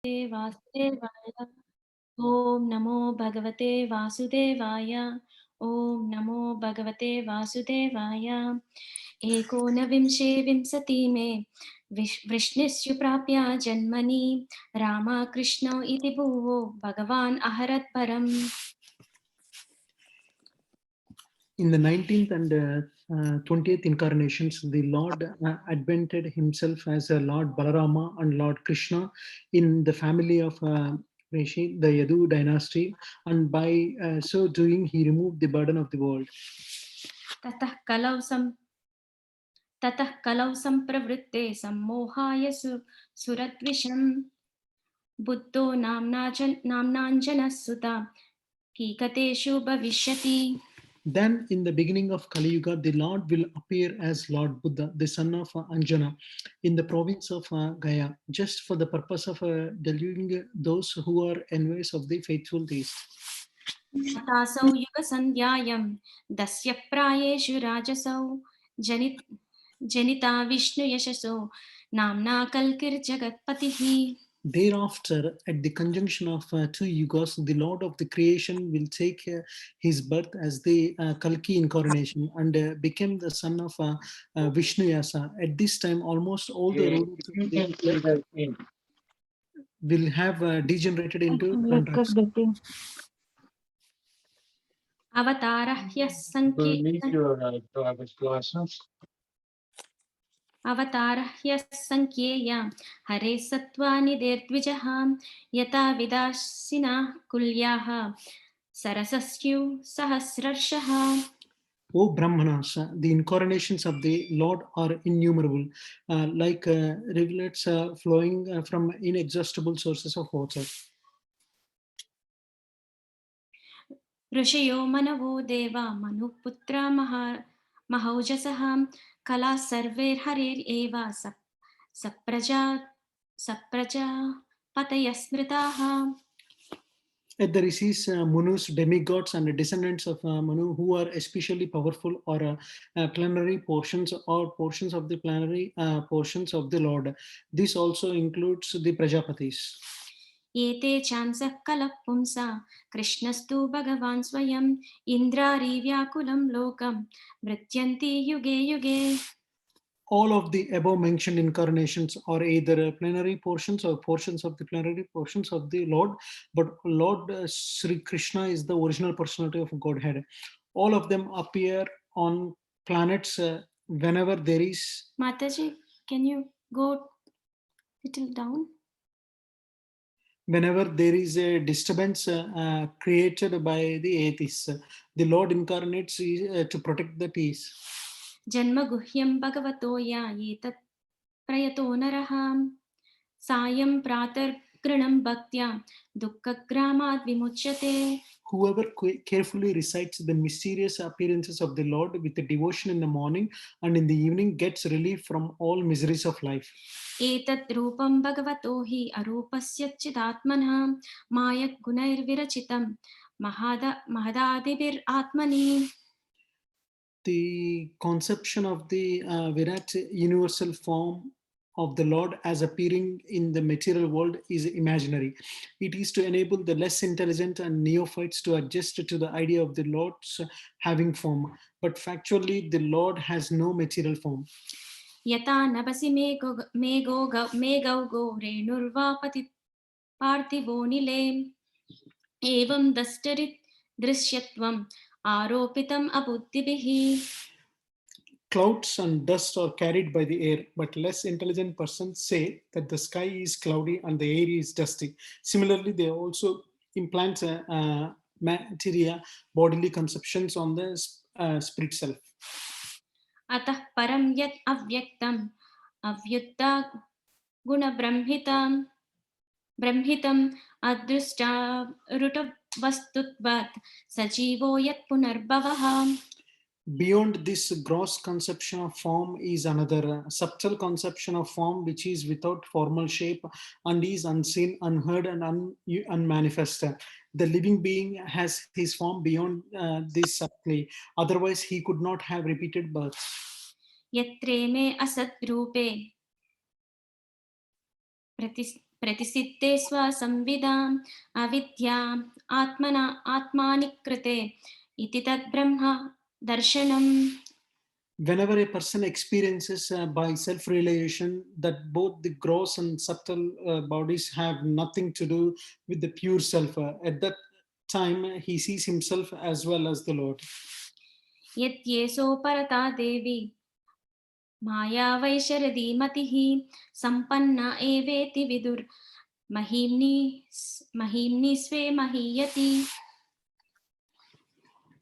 वासुदेवाय ॐ नमो भगवते वासुदेवाय ॐ नमो भगवते वासुदेवाय एकोनविंशे विंशति मे वृष्णिस्यु प्राप्य जन्मनि रामकृष्णौ इति भुवो भगवान् अहरत् परम्. In the 19th and 20th incarnations, the Lord advented himself as a Lord Balarama and Lord Krishna in the family of Rishi, the Yadu dynasty, and by so doing, he removed the burden of the world. ततः कलौ सम्प्रवृत्ते सम्मोहाय सुरद्विषं बुद्धो नाम्नाञ्जनः सुता कीकतेषु भविष्यति. Then in the beginning of Kali Yuga, the Lord will appear as Lord Buddha, the son of Anjana, in the province of Gaya, just for the purpose of deluding those who are envious of the faithful theists. तासौ युगसन्ध्यायं दस्य प्रायेषु राजसौ जनिता विष्णुयशसो नाम्ना कल्किर्जगत्पतिः. Thereafter, at the conjunction of two yugas, the Lord of the creation will take his birth as the Kalki incarnation and became the son of Vishnu Yasa. At this time, almost all the rulers will have degenerated into plunderers. अवतारह्यः संख्येया हरे सत्त्वानि देर्द्विजः यथा विदासिनः कुल्याः सरसस्यु सहस्रर्षः. O Brahmanas, the incarnations of the Lord are innumerable, like rivulets flowing from inexhaustible sources of water. ऋषयो मनवो देवा मनुपुत्रा महौजसः कला सर्वैर्हरेरेव सप्रजापतयः स्मृताः. At the rishis, Manus, demigods, and descendants of Manu, who are especially powerful, or plenary portions or portions of the plenary portions of the Lord. This also includes the Prajapatis. एते चांसः कलः पुंसा कृष्णस्तु भगवान् स्वयं इन्द्रारी व्याकुलं लोकं मृत्यन्ति युगे युगे. All of the above mentioned incarnations are either plenary portions or portions of the plenary portions of the Lord, but Lord Sri Krishna is the original personality of Godhead. All of them appear on planets whenever there is. Mataji, can you go little down? Whenever there is a disturbance created by the atheists, the Lord incarnates to protect the peace. जन्म गुह्यं भगवतो या एतत् प्रयतो नरः सायं प्रातर्गृणं भक्त्या दुःखग्रामात् विमुच्यते. Whoever carefully recites the mysterious appearances of the Lord with the devotion in the morning and in the evening gets relief from all miseries of life. एतत् रूपं भगवतो हि अरूपस्य चिदात्मनः मायगुणैर्विरचितं महदादिभिरात्मनि. The conception of the Virat universal form of the Lord as appearing in the material world is imaginary. It is to enable the less intelligent and neophytes to adjust to the idea of the Lord's having form. But factually, the Lord has no material form. यथा नभसि मेघौ गो रेणुर्वा पार्थिवो निले एवं दृश्यत्वम् आरोपितम् अबुद्धिभिः. Clouds and dust are carried by the air, but less intelligent persons say that the sky is cloudy and the air is dusty. Similarly, they also implant materia, bodily conceptions on the spirit self. अतः परं यत् अव्यक्तम् अव्युत्ता गुणब्रह्मितम् अदृष्टारूढवस्तुत्वात् सजीवो यत् पुनर्भवः. Beyond this gross conception of form is another subtle conception of form, which is without formal shape and is unseen, unheard, and unmanifest. The living being has his form beyond this subtly, otherwise he could not have repeated births. यत्रे मे असद्रूपे प्रतिसिद्धे स्वसंविदाम् अविद्याम् आत्मानि कृते इति तद्ब्रह्म दर्शनम्. Whenever a person experiences by self-realization that both the gross and subtle bodies have nothing to do with the pure self, at that time he sees himself as well as the Lord. यद्येषो परता देवी माया वैशरदी मतिः सम्पन्ना एवेति विदुर् महीम्नि स्वे महीयति.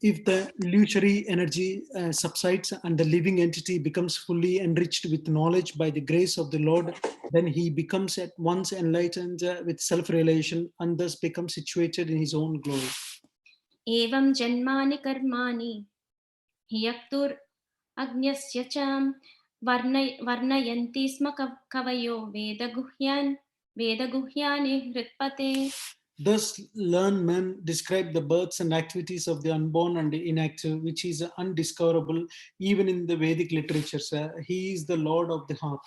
If the illusory energy subsides and the living entity becomes fully enriched with knowledge by the grace of the Lord, then he becomes at once enlightened with self-realization and thus becomes situated in his own glory. एवं जन्मानि कर्माणि ह्यक्तुर् अग्न्यस्य च वर्णयन्ति स्म कवयो वेदगुह्यानि हृत्पते. Thus, learned men describe the births and activities of the unborn and the inactive, which is undiscoverable even in the Vedic literatures. He is the Lord of the heart.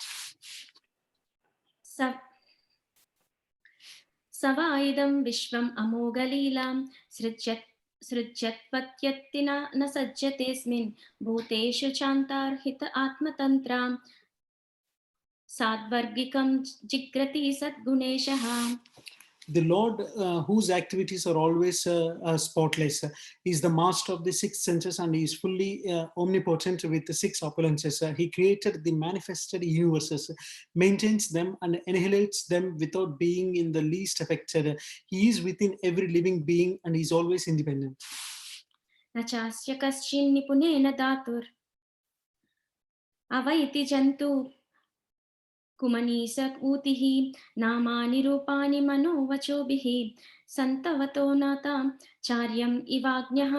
सवाइदं विश्वम् अमोघलीलां सृज्यत्पत्यत्ति न सज्जतेऽस्मिन् भूतेषु चान्तार्हित आत्मतन्त्रां साद्वर्गिकं जिग्रति सद्गुणेशः. The Lord, whose activities are always spotless, is the master of the six senses and he is fully omnipotent with the six opulences. He created the manifested universes, maintains them, and annihilates them without being in the least affected. He is within every living being and he is always independent. न चास्य कश्चिन् निपुणेन धातुर् अवैति जन्तु कुमनीस ऊतिः नामानि रूपाणि मनोवचोभिः सन्तवतो नातां चार्यम् इवाज्ञः.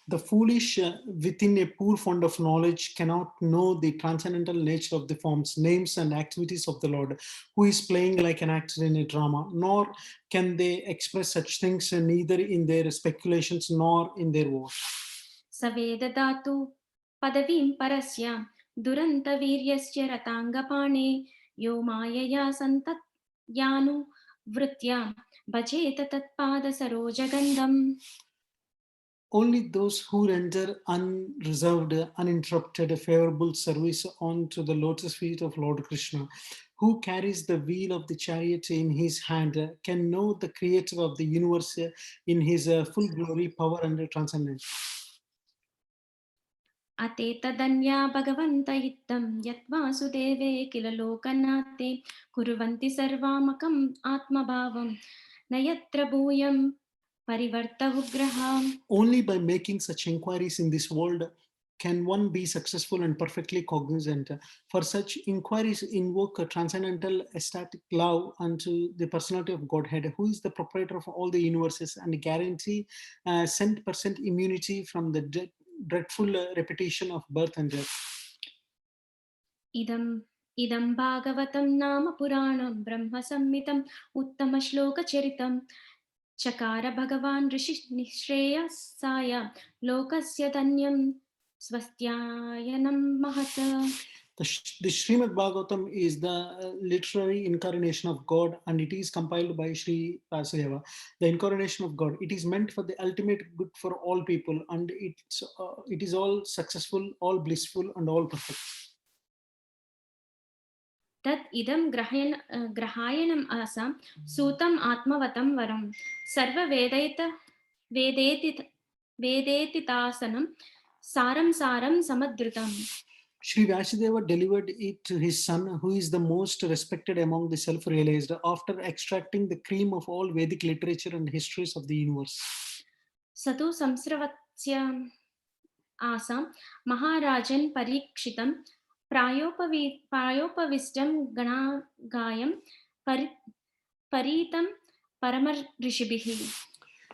The foolish within a poor fund of knowledge cannot know the transcendental nature of the forms, names, and activities of the Lord, who is playing like an actor in a drama, nor can they express such things neither in their speculations nor in their words. सवेददातु पदवीं परस्य दुरन्तवीर्यस्य रताङ्गपाणे यो मायया सन्तत्यानुवृत्या भजेत तत्पादसरोजगन्धम्. Only those who render unreserved, uninterrupted, favorable service onto the lotus feet of Lord Krishna, who carries the wheel of the chariot in his hand, can know the creator of the universe in his full glory, power, and transcendence. अतेतदन्या Bhagwant इत्थं यद्वासुदेवे किल लोकनाथे कुर्वन्ति सर्वामकम् आत्मभावं न यत्र भूयं परिवर्त उग्रहाम्. Only by making such inquiries in this world can one be successful and perfectly cognizant. For such inquiries invoke a transcendental ecstatic love unto the personality of Godhead, who is the proprietor of all the universes, and guarantee 100% immunity from the dreadful repetition of birth and death. इदं भागवतं नाम पुराणं ब्रह्म संहितम् उत्तम श्लोकचरितं चकार भगवान् ऋषि निःश्रेयसाय लोकस्य धन्यं स्वस्त्यायनं महत्. The Srimad Bhagavatam is the literary incarnation of God and it is compiled by Sri Vasudeva, the incarnation of God. It is meant for the ultimate good for all people and it is all successful, all blissful, and all perfect. तत् इदं ग्रहायणम् आसां सूतम् आत्मवतं वरं वेदेतितासनं सारं सारं समद्रुतम्. Sri Vasudeva delivered it to his son, who is the most respected among the self-realized, after extracting the cream of all Vedic literature and histories of the universe. सतु संस्रवस्य आसां महाराजन् परीक्षितं प्रायोपविष्टं गणागायं परीतं परमऋषिभिः.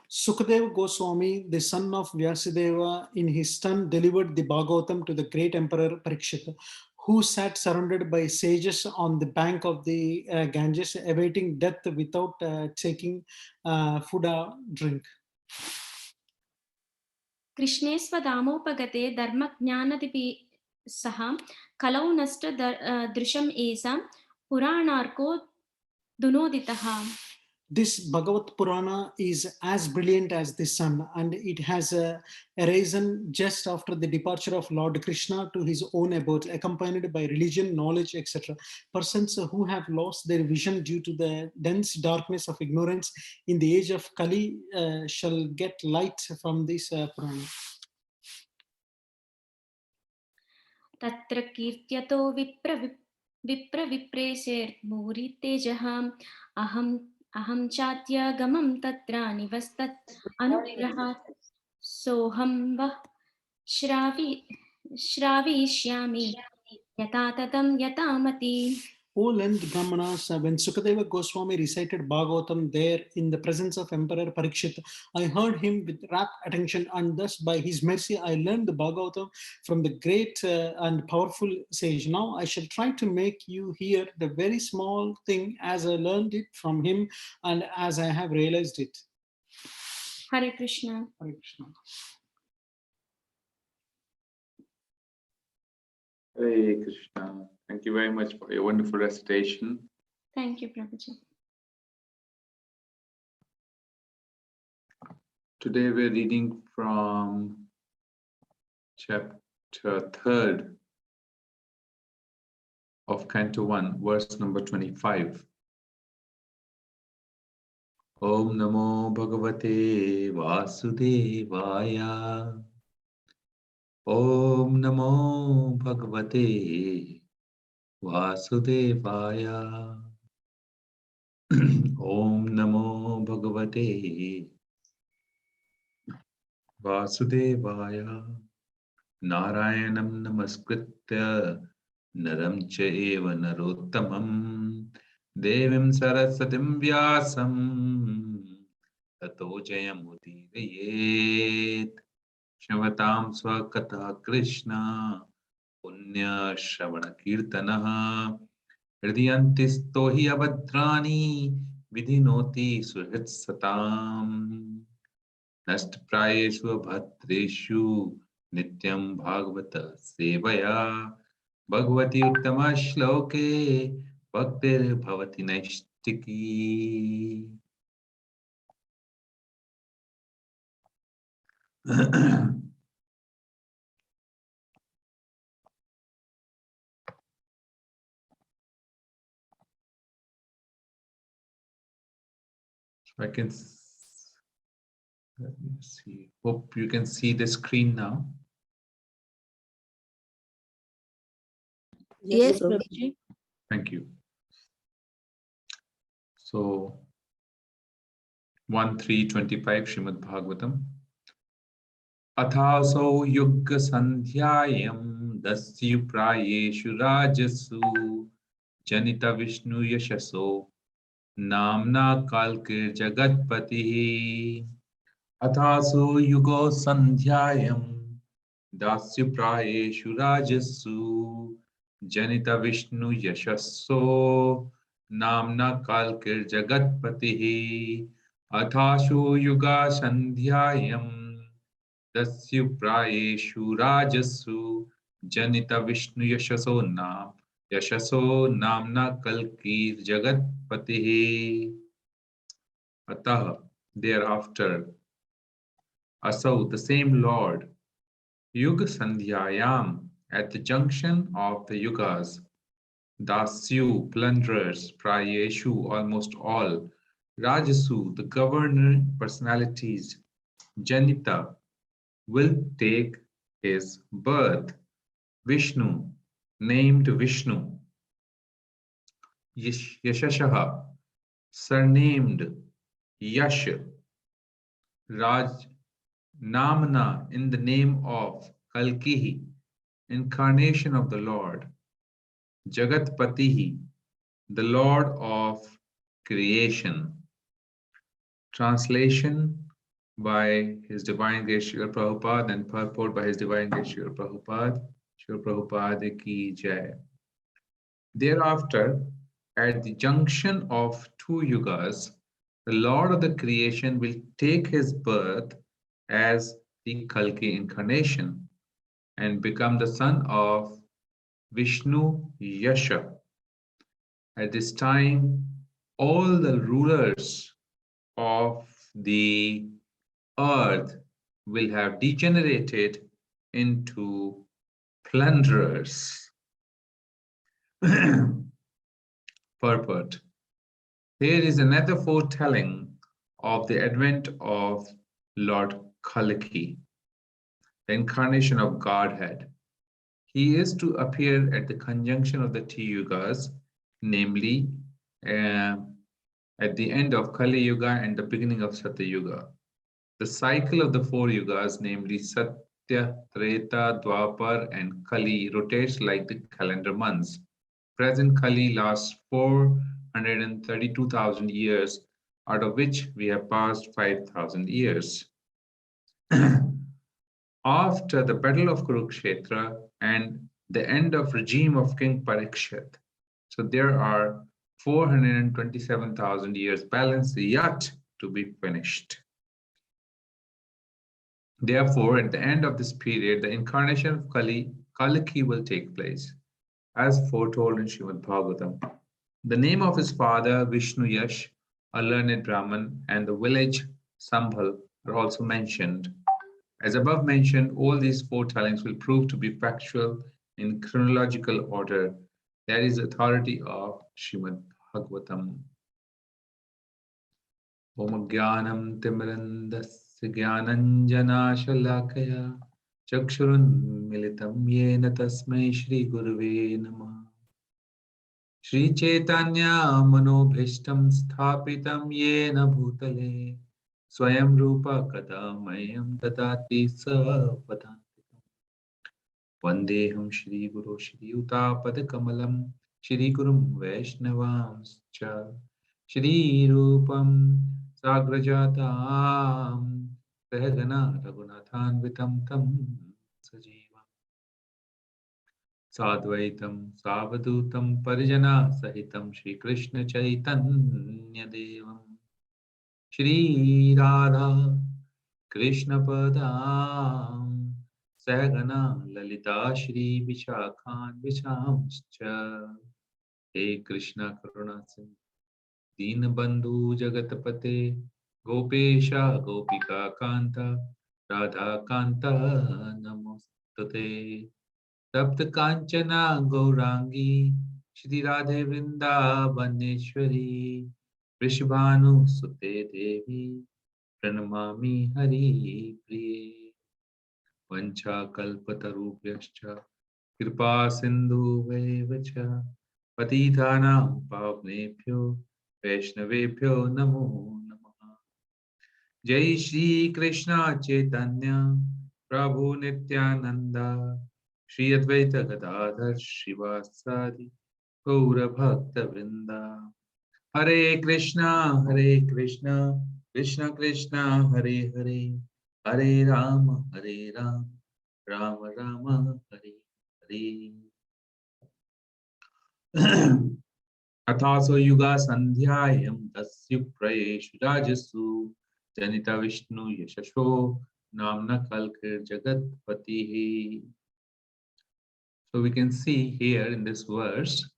Sukadeva Goswami, the son of Vyasadeva, in his turn delivered the Bhagavatam to the great emperor Parikshit, who sat surrounded by sages on the bank of the Ganges, awaiting death without taking food or drink. कृष्णे स्वधामोपगते धर्मज्ञानदिपि सह कलौ नष्ट दृशम् एषां पुराणार्को dunoditaha. This Bhagavat Purana is as brilliant as the sun, and it has arisen just after the departure of Lord Krishna to his own abode, accompanied by religion, knowledge, etc. Persons who have lost their vision due to the dense darkness of ignorance in the age of Kali shall get light from this Purana. Tatra kirtyato vipresermuritejaha aham chatya gamam tatra nivastat anugrahat soham vah shravishyami yata tatam yatamati. O length Brahmanas, when Sukadeva Goswami recited Bhagavatam there in the presence of Emperor Parikshit, I heard him with rapt attention, and thus by his mercy I learned the Bhagavatam from the great and powerful sage. Now I shall try to make you hear the very small thing as I learned it from him and as I have realized it. Hare Krishna. Hare Krishna. Hare Krishna. Thank you very much for your wonderful recitation. Thank you, Prabhuji. Today we're reading from chapter 3 of Canto 1, verse number 25. Om Namo Bhagavate Vasudevaya. Om Namo Bhagavate Vasudevaya. Om Namo Bhagavate Vasudevaya. Narayanam Namaskritya Naram Chaiva Narottamam Devim Sarasatim Vyasam Tato Jayamudiyet Shavatam Swakata Krishna Punya Shravana Kirtanaha Hridiyantisto hi abhadrani Vidhinoti Suhit Satam Nastprayeshu abhadreshu Nityam Bhagavata Sevaya Bhagavati Uttama Shloke Bhaktir Bhavati Naishtiki. I can, let me see. Hope you can see the screen now. Yes, Prabhuji. Thank you. So 1.3.25 Srimad Bhagavatam. Athaso Yugga Sandhyayam Dasyu Prayeshu Rajasu Janita Vishnu Yashaso Namna Kalkir Jagatpati. Athaso Yugo Sandhyayam Dasyu Prayeshu Rajasu Janita Vishnu Yashaso Namna Kalkir Jagatpati. Athasho Yuga Sandhyayam Dasyu Prayeshu Rajasu Janita Vishnu Yashaso Namna Kalkir Jagatpati. Atah, thereafter, Asau, the same Lord, Yuga Sandhyayam, at the junction of the Yugas, Dasyu, plunderers, Prayeshu, almost all, Rajasu, the governor personalities, Janita, will take his birth. Vishnu, named Vishnu. Yashashaha, surnamed Yash. Raj, Namna, in the name of Kalkihi, incarnation of the Lord. Jagatpatihi, the Lord of creation. Translation by His Divine Grace Srila Prabhupada and purport by His Divine Grace Srila Prabhupada. Srila Prabhupada ki jai. Thereafter, at the junction of two yugas, the Lord of the creation will take his birth as the Kalki incarnation and become the son of Vishnu Yasha. At this time, all the rulers of the earth will have degenerated into plunderers. Purport. Here is another foretelling of the advent of Lord Kalki, the incarnation of Godhead. He is to appear at the conjunction of the two yugas, namely uh, at the end of Kali Yuga and the beginning of Satya Yuga. The cycle of the four yugas, namely Satya, Treta, Dwapar, and Kali, rotates like the calendar months. Present Kali lasts 432,000 years, out of which we have passed 5,000 years. After the Battle of Kurukshetra and the end of regime of King Parikshit, so there are 427,000 years balance yet to be finished. Therefore, at the end of this period, the incarnation of Kaliki will take place, as foretold in Srimad Bhagavatam. The name of his father, Vishnu Yash, a learned Brahmin, and the village Sambhal are also mentioned. As above mentioned, all these foretellings will prove to be factual in chronological order. That is authority of Srimad Bhagavatam. Om Jnanam Timirandasya Jnananjanashalakaya Chakshurunmilitam Yena Tasmai Shri Guruve Namah. Shri Chaitanya Manobhishtam Sthapitam Yena Bhutale Swayam Rupa Kadamayam Dadati Sapadantikam. Vandeham Shri Guru Shri Utapad Shri Gurum Vaishnavamscha Shri Rupam Sagrajatam Sahagana Raghunathanvitam Tam Sajivam Sadvaitam Savadutam Parijana Sahitam Shri Krishna Chaitanya Devam Shri Radha Krishna Padam Sahagana Lalita Shri Vishakhan Vishamscha. He Krishna Karuna Sindhu Deenabandhu Jagatapate Gopesha Gopika Kanta Radha Kanta Namostate Sapt Kanchana Gaurangi Shri Radhe Vrindavaneshwari Vrishabhanu Sute Devi Pranamami Hari Priye Vancha Kalpatarubhyascha Kripa Sindhu Vevacha Patithanam Pavnebhyo Vaishnavebhyo Namo Namaha. Jai Shri Krishna Chaitanya Prabhu Nityananda Shri Advaita Gadadhar Shivasadi Gaura Bhakta Vrinda. Hare Krishna Krishna Krishna Hare Hare Hare Rama Rama Rama Hare Hare. Athaso Yuga Sandhyayam Tasya Prayeshu Rajasu Janita Vishnu Yashasho Namna Kalkir Jagatpatihi. So we can see here in this verse,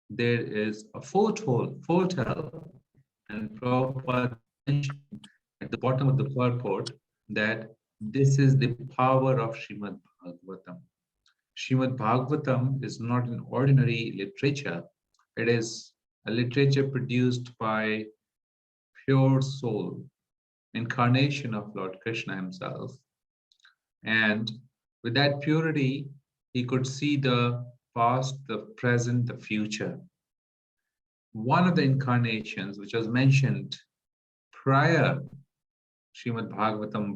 there is a foretell, and Prabhupada mentioned at the bottom of the purport that this is the power of Srimad Bhagavatam. Srimad Bhagavatam is not an ordinary literature. It is a literature produced by pure soul, incarnation of Lord Krishna himself. And with that purity, he could see the past, the present, the future. One of the incarnations which was mentioned prior Srimad Bhagavatam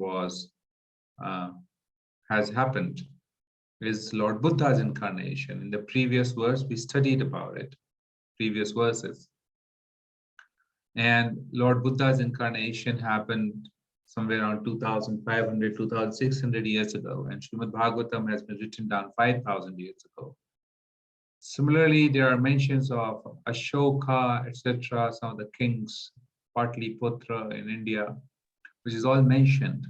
has happened is Lord Buddha's incarnation. In the previous verse, we studied about it, previous verses. And Lord Buddha's incarnation happened somewhere around 2,500, 2,600 years ago. And Srimad Bhagavatam has been written down 5,000 years ago. Similarly, there are mentions of Ashoka, etc., some of the kings, Patliputra in India, which is all mentioned.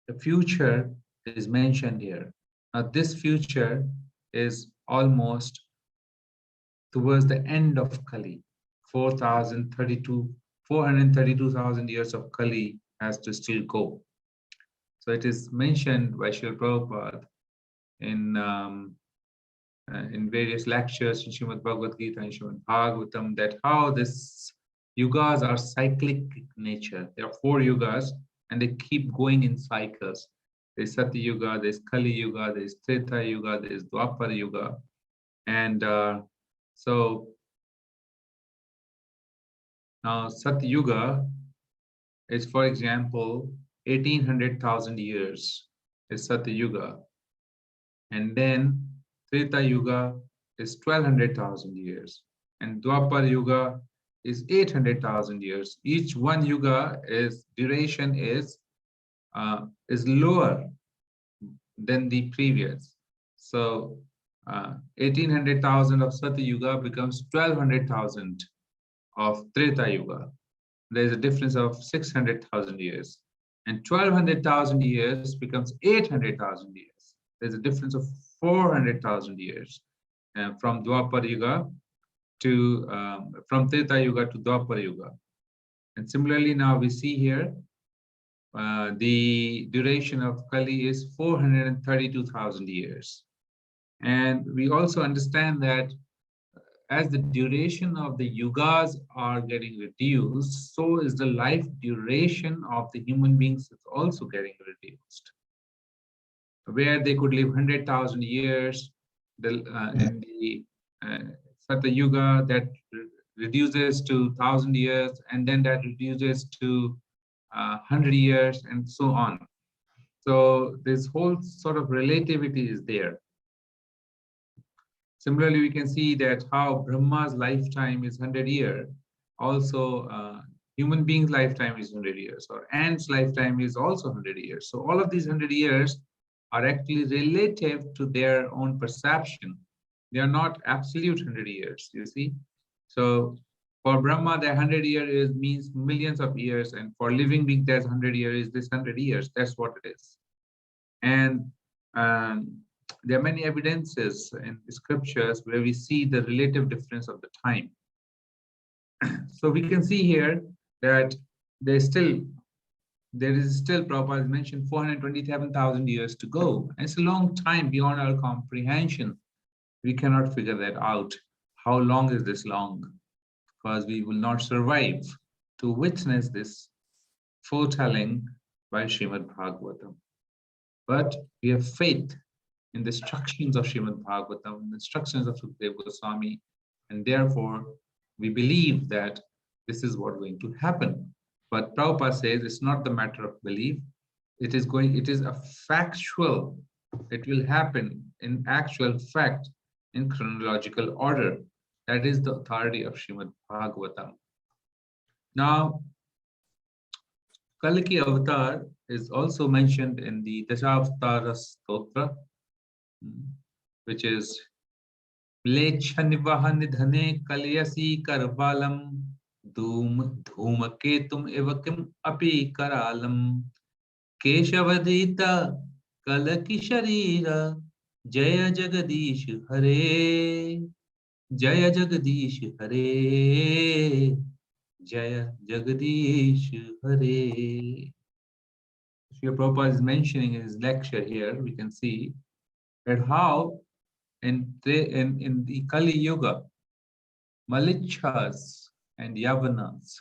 The future is mentioned here. Now, this future is almost towards the end of Kali. 432,000 years of Kali has to still go. So it is mentioned by Srila Prabhupada in various lectures in Srimad Bhagavad Gita and Srimad Bhagavatam that how this yugas are cyclic in nature. There are 4 yugas and they keep going in cycles. There's Satya Yuga, there's Kali Yuga, there's Treta Yuga, there's Dwapar Yuga. And so now Satya Yuga is, for example, 1800,000 years is Satya Yuga. And then Treta Yuga is 1200,000 years. And Dwapar Yuga is 800,000 years. Each one yuga is duration is lower than the previous. So 1800,000 of Satya Yuga becomes 1200,000 of Treta Yuga. There is a difference of 600,000 years. And 1200,000 years becomes 800,000 years. There's a difference of 400,000 years from Dwapar Yuga to from Treta Yuga to Dwapar Yuga. And similarly, now we see here the duration of Kali is 432,000 years. And we also understand that as the duration of the yugas are getting reduced, so is the life duration of the human beings is also getting reduced. Where they could live 100,000 years in the Satya Yuga, that reduces to 1,000 years, and then that reduces to 100 years, and so on. So this whole sort of relativity is there. Similarly, we can see that how Brahma's lifetime is 100 years. Also, human being's lifetime is 100 years, or ant's lifetime is also 100 years. So all of these 100 years are actually relative to their own perception. They are not absolute 100 years, you see. So for Brahma, the 100 years means millions of years, and for living being, there's 100 years is this 100 years. That's what it is. And there are many evidences in the scriptures where we see the relative difference of the time. So we can see here that there is still, Prabhupada mentioned 427,000 years to go. And it's a long time beyond our comprehension. We cannot figure that out. How long is this long? Because we will not survive to witness this foretelling by Srimad Bhagavatam. But we have faith in the instructions of Srimad Bhagavatam, the instructions of Sukadeva Goswami, and therefore we believe that this is what's going to happen. But Prabhupada says it's not the matter of belief. It is a factual, it will happen in actual fact in chronological order. That is the authority of Srimad Bhagavatam. Now, Kalki avatar is also mentioned in the Dashavatara Stotra, which is Mlechannivaha nidhane kalyasi karbalam Dhum Ketum evakim api karalam Keshavadita Kalaki Sharira Jaya Jagadish Hare Jaya Jagadish Hare Jaya Jagadish Hare. Srila Prabhupada is mentioning in his lecture here, we can see that how in the Kali Yuga, Malichas and Yavanas,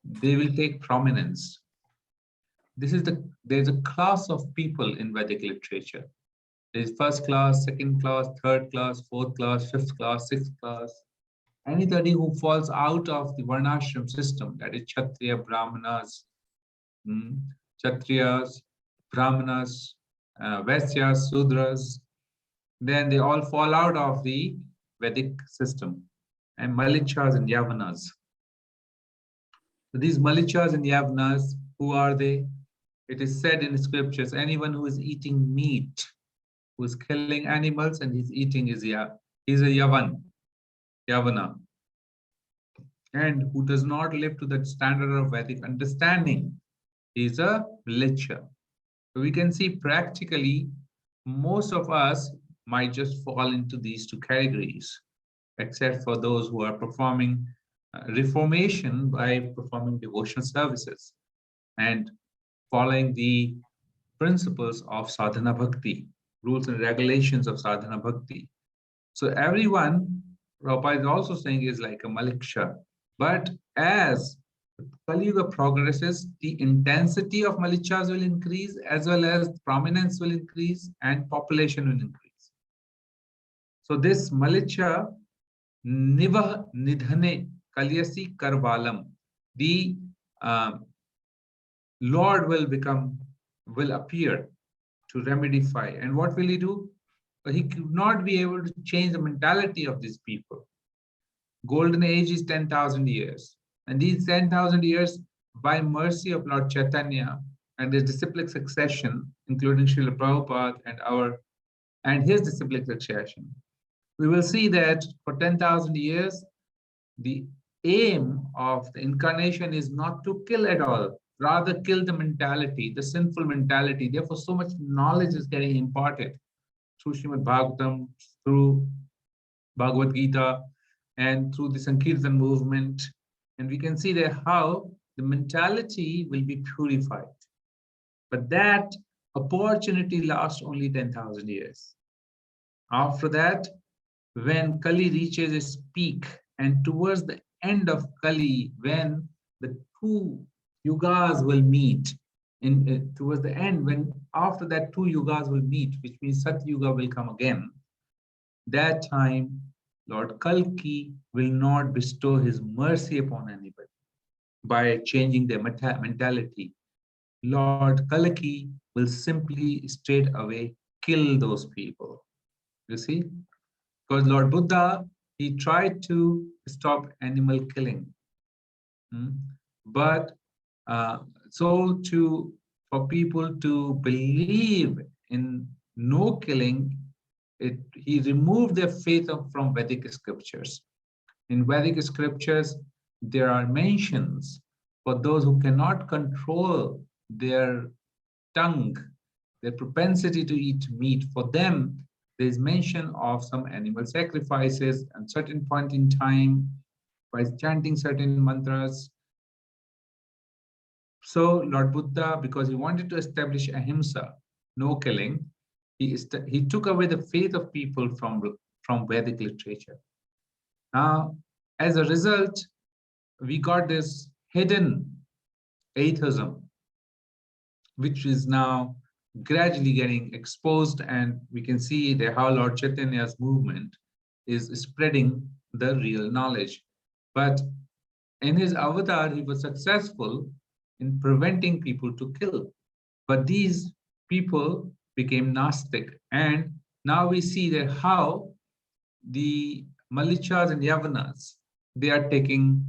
they will take prominence. There's a class of people in Vedic literature. There's first class, second class, third class, fourth class, fifth class, sixth class. Anybody who falls out of the Varnashram system, that is Kshatriya, Brahmanas, Kshatriyas, Brahmanas, Vaisyas, Sudras, then they all fall out of the Vedic system, and Malichas and Yavanas. So these Malichas and Yavanas, who are they? It is said in the scriptures, anyone who is eating meat, who is killing animals and he's eating he's a Yavana, and who does not live to the standard of Vedic understanding, is a Malicha. So we can see practically most of us might just fall into these two categories. except for those who are performing reformation by performing devotional services and following the principles of sadhana bhakti, rules and regulations of sadhana bhakti. So everyone, Prabhupada is also saying, is like a maliksha. But as Kali Yuga progresses, the intensity of malichas will increase, as well as prominence will increase and population will increase. So this malicha nivah nidhane kalyasi karvalam, the Lord will appear to remedify. And what will he do? He could not be able to change the mentality of these people. Golden age is 10,000 years. And these 10,000 years, by mercy of Lord Chaitanya and his disciplic succession, including Srila Prabhupada and his disciplic succession, we will see that for 10,000 years, the aim of the incarnation is not to kill at all, rather kill the mentality, the sinful mentality. Therefore, so much knowledge is getting imparted through Srimad Bhagavatam, through Bhagavad Gita, and through the Sankirtan movement. And we can see there how the mentality will be purified. But that opportunity lasts only 10,000 years. After that, when Kali reaches its peak, and towards the end of Kali, when the two yugas will meet, towards the end, when after that two yugas will meet, which means Sat Yuga will come again, that time Lord Kalki will not bestow his mercy upon anybody by changing their mentality. Lord Kalki will simply straight away kill those people. You see? Because Lord Buddha, he tried to stop animal killing. But for people to believe in no killing, he removed their faith from Vedic scriptures. In Vedic scriptures, there are mentions for those who cannot control their tongue, their propensity to eat meat. For them, there is mention of some animal sacrifices at certain point in time by chanting certain mantras. So Lord Buddha, because he wanted to establish ahimsa, no killing, he took away the faith of people from Vedic literature. Now, as a result, we got this hidden atheism, which is now gradually getting exposed, and we can see that how Lord Chaitanya's movement is spreading the real knowledge. But in his avatar, he was successful in preventing people to kill. But these people became Gnostic, and now we see that how the Malichas and Yavanas, they are taking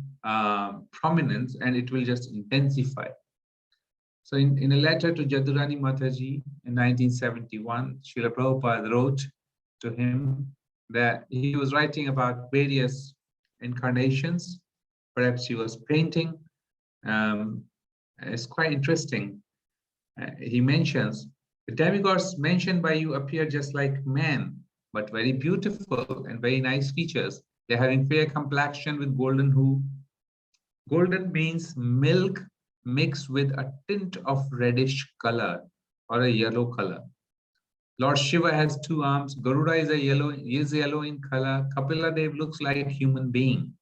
prominence, and it will just intensify. So in a letter to Jadurani Mataji in 1971, Srila Prabhupada wrote to him that he was writing about various incarnations. Perhaps he was painting. It's quite interesting. He mentions, the demigods mentioned by you appear just like men, but very beautiful and very nice features. They're having fair complexion with golden hue. Golden means milk mixed with a tint of reddish color or a yellow color. Lord Shiva has two arms. Garuda is yellow in color. Kapila Dev looks like a human being,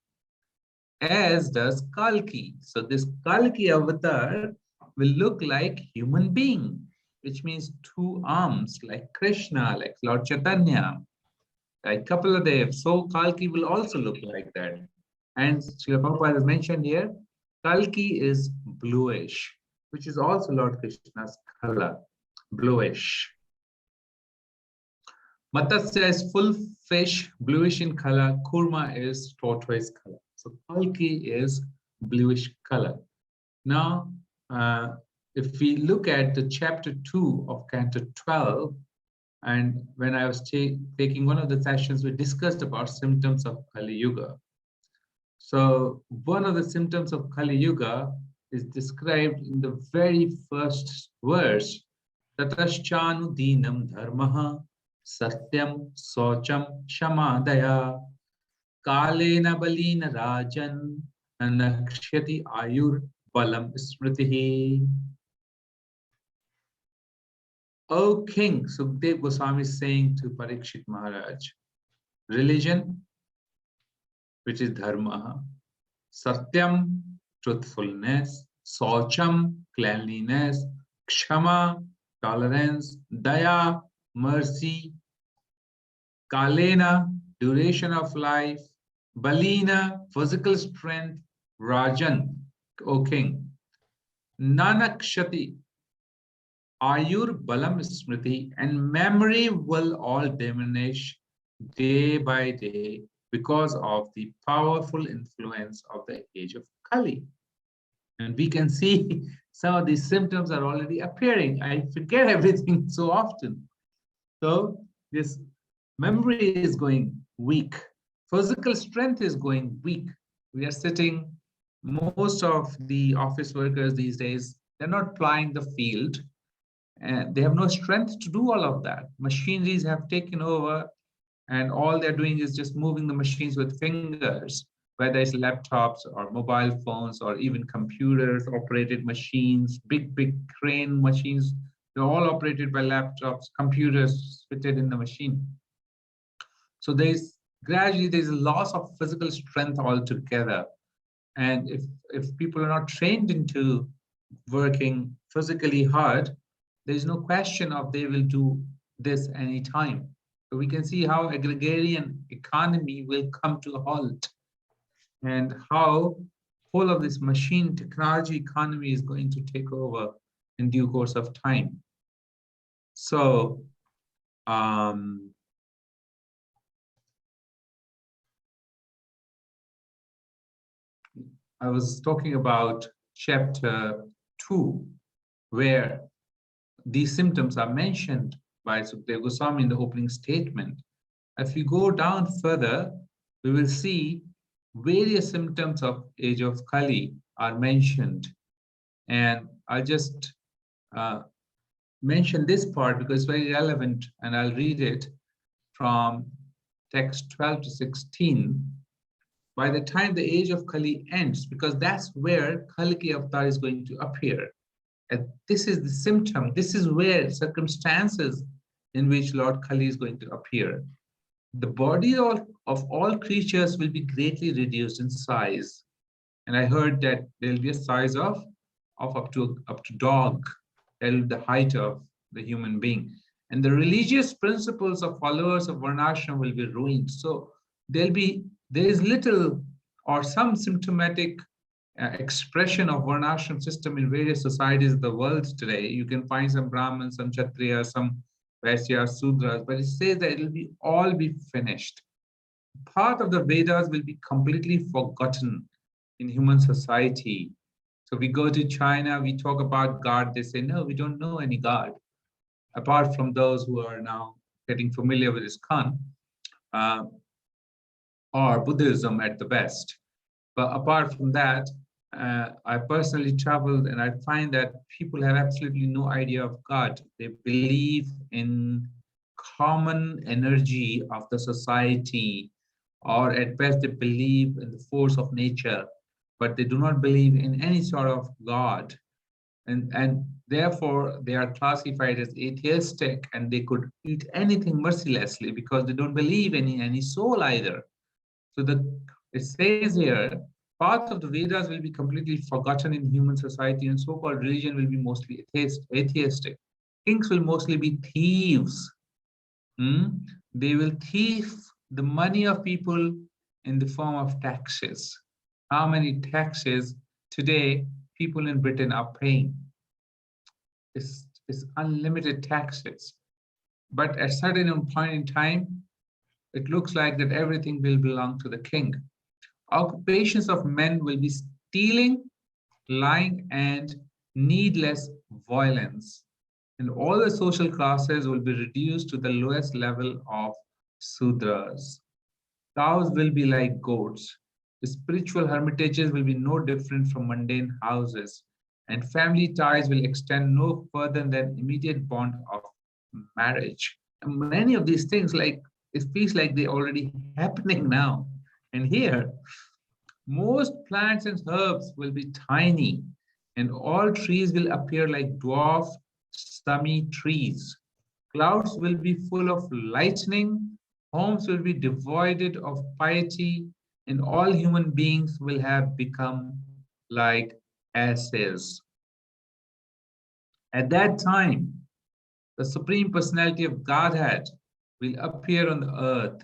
as does Kalki. So this Kalki avatar will look like human being, which means two arms, like Krishna, like Lord Chaitanya, like Kapila Dev. So Kalki will also look like that. And Srila Prabhupada has mentioned here, Kalki is bluish, which is also Lord Krishna's color, bluish. Matsya is full fish, bluish in color. Kurma is tortoise color. So Kalki is bluish color. Now, if we look at the chapter 2 of Canto 12, and when I was taking one of the sessions, we discussed about symptoms of Kali Yuga. So one of the symptoms of Kali Yuga is described in the very first verse. Tataschanu dinam dharmaha satyam socham shamadaya Kalena balina rajan anakshati ayur balam smritihi. O King, Sukhdev Goswami is saying to Parikshit Maharaj, religion, which is dharma, satyam, truthfulness, saucham, cleanliness, kshama, tolerance, daya, mercy, kalena, duration of life, balina, physical strength, rajan, O King, nanakshati, ayur balam smriti, and memory will all diminish day by day because of the powerful influence of the age of Kali. And we can see some of these symptoms are already appearing. I forget everything so often. So this memory is going weak. Physical strength is going weak. We are sitting, most of the office workers these days, they're not plying the field, and they have no strength to do all of that. Machineries have taken over, and all they're doing is just moving the machines with fingers, whether it's laptops or mobile phones or even computers operated machines, big crane machines. They're all operated by laptops, computers fitted in the machine. So there's a loss of physical strength altogether. And if people are not trained into working physically hard, there's no question of they will do this anytime. So we can see how agrarian economy will come to a halt, and how whole of this machine technology economy is going to take over in due course of time. So I was talking about chapter 2, where these symptoms are mentioned by Sukdev Goswami in the opening statement. If we go down further, we will see various symptoms of age of Kali are mentioned. And I'll just mention this part because it's very relevant, and I'll read it from text 12 to 16. By the time the age of Kali ends, because that's where Kalki Avatar is going to appear. And this is the symptom, this is where circumstances in which Lord Kali is going to appear. The body of all creatures will be greatly reduced in size. And I heard that there'll be a size of up to dog. That will be the height of the human being. And the religious principles of followers of Varnashram will be ruined. So there is little or some symptomatic expression of Varnashram system in various societies of the world today. You can find some Brahmins, some Kshatriyas, some Vaishyas, Sudras, but it says that it will be all be finished. Part of the Vedas will be completely forgotten in human society. So we go to China, we talk about God, they say, no, we don't know any God, apart from those who are now getting familiar with ISKCON, or Buddhism at the best. But apart from that, I personally traveled and I find that people have absolutely no idea of God. They believe in common energy of the society, or at best they believe in the force of nature, but they do not believe in any sort of God. And therefore they are classified as atheistic, and they could eat anything mercilessly because they don't believe in any soul either. So it says here, part of the Vedas will be completely forgotten in human society, and so-called religion will be mostly atheistic. Kings will mostly be thieves. They will thief the money of people in the form of taxes. How many taxes today people in Britain are paying? It's unlimited taxes. But at a certain point in time, it looks like that everything will belong to the king. Occupations of men will be stealing, lying, and needless violence. And all the social classes will be reduced to the lowest level of Sudras. Cows will be like goats. The spiritual hermitages will be no different from mundane houses. And family ties will extend no further than immediate bond of marriage. And many of these things, like, it feels like they're already happening now. And here, most plants and herbs will be tiny, and all trees will appear like dwarf stummy trees. Clouds will be full of lightning, homes will be devoid of piety, and all human beings will have become like asses. At that time, the Supreme Personality of Godhead will appear on the earth,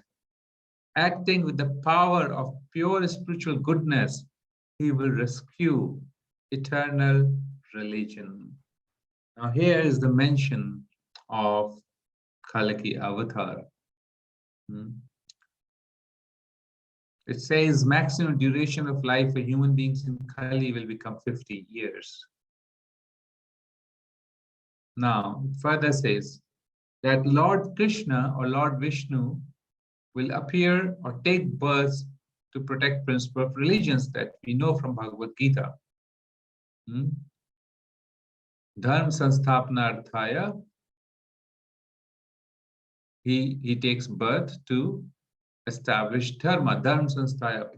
acting with the power of pure spiritual goodness. He will rescue eternal religion. Now, here is the mention of Kalki Avatar. It says maximum duration of life for human beings in Kali will become 50 years. Now, it further says that Lord Krishna or Lord Vishnu will appear or take birth to protect principle of religions that we know from Bhagavad Gita. Dharma Sansthapanarthaya, he takes birth to establish Dharma Sanstaya,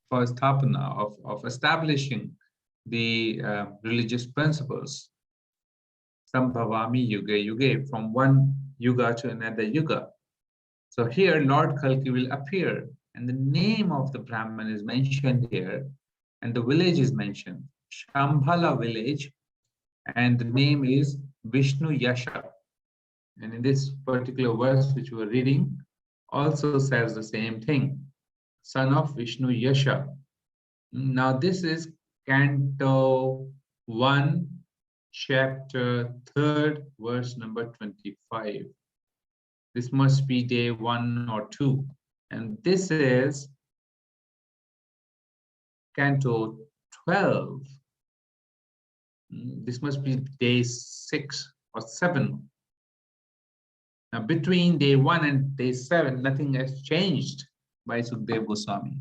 for Sthapana, of establishing the religious principles. Sambhavami Yuga Yuga, from one yuga to another yuga. So here Lord Kalki will appear, and the name of the Brahman is mentioned here, and the village is mentioned, Shambhala village, and the name is Vishnu Yasha. And in this particular verse which we are reading, also says the same thing, son of Vishnu Yasha. Now this is Canto 1, chapter 3rd, verse number 25. This must be day 1 or 2. And this is Canto 12. This must be day 6 or 7. Now, between day 1 and day 7, nothing has changed by Sukadeva Goswami.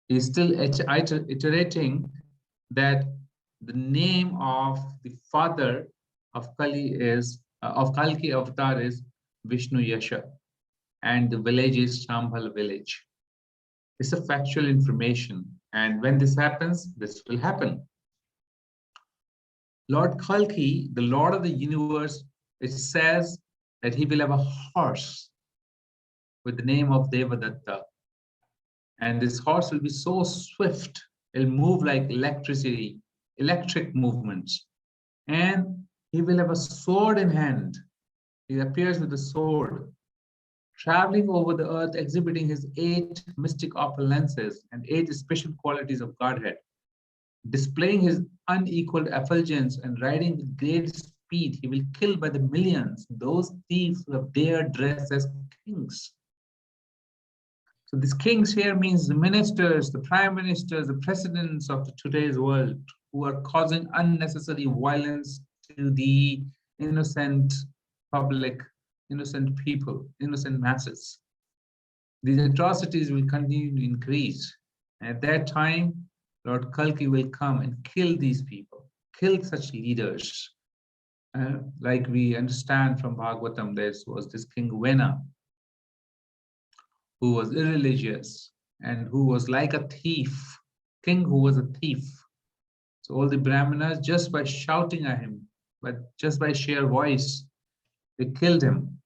He's still iterating that the name of the father of Kali is of Kalki avatar is Vishnu Yasha, and the village is Shambhala village. It's a factual information, and when this happens, this will happen. Lord Kalki, the Lord of the universe, it says that he will have a horse with the name of Devadatta. And this horse will be so swift, it'll move like electricity, electric movements. And he will have a sword in hand. He appears with a sword, traveling over the earth, exhibiting his 8 mystic opulences and 8 special qualities of Godhead, displaying his unequaled effulgence and riding with great speed. He will kill by the millions those thieves who have dared dress as kings. So these kings here means the ministers, the prime ministers, the presidents of today's world who are causing unnecessary violence to the innocent public, innocent people, innocent masses. These atrocities will continue to increase. And at that time, Lord Kalki will come and kill these people, kill such leaders. Like we understand from Bhagavatam, there was this King Vena, who was irreligious and who was like a thief, king who was a thief. So all the Brahmanas, just by shouting at him, but just by sheer voice, they killed him.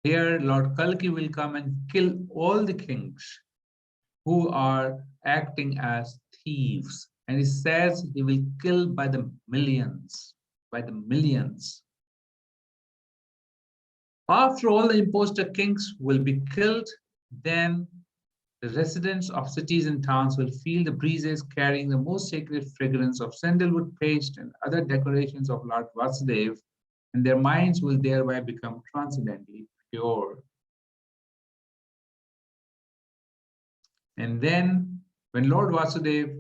Here, Lord Kalki will come and kill all the kings who are acting as thieves. And he says he will kill by the millions, by the millions. After all the impostor kings will be killed, then the residents of cities and towns will feel the breezes carrying the most sacred fragrance of sandalwood paste and other decorations of Lord Vasudeva, and their minds will thereby become transcendently pure. And then, when Lord Vasudeva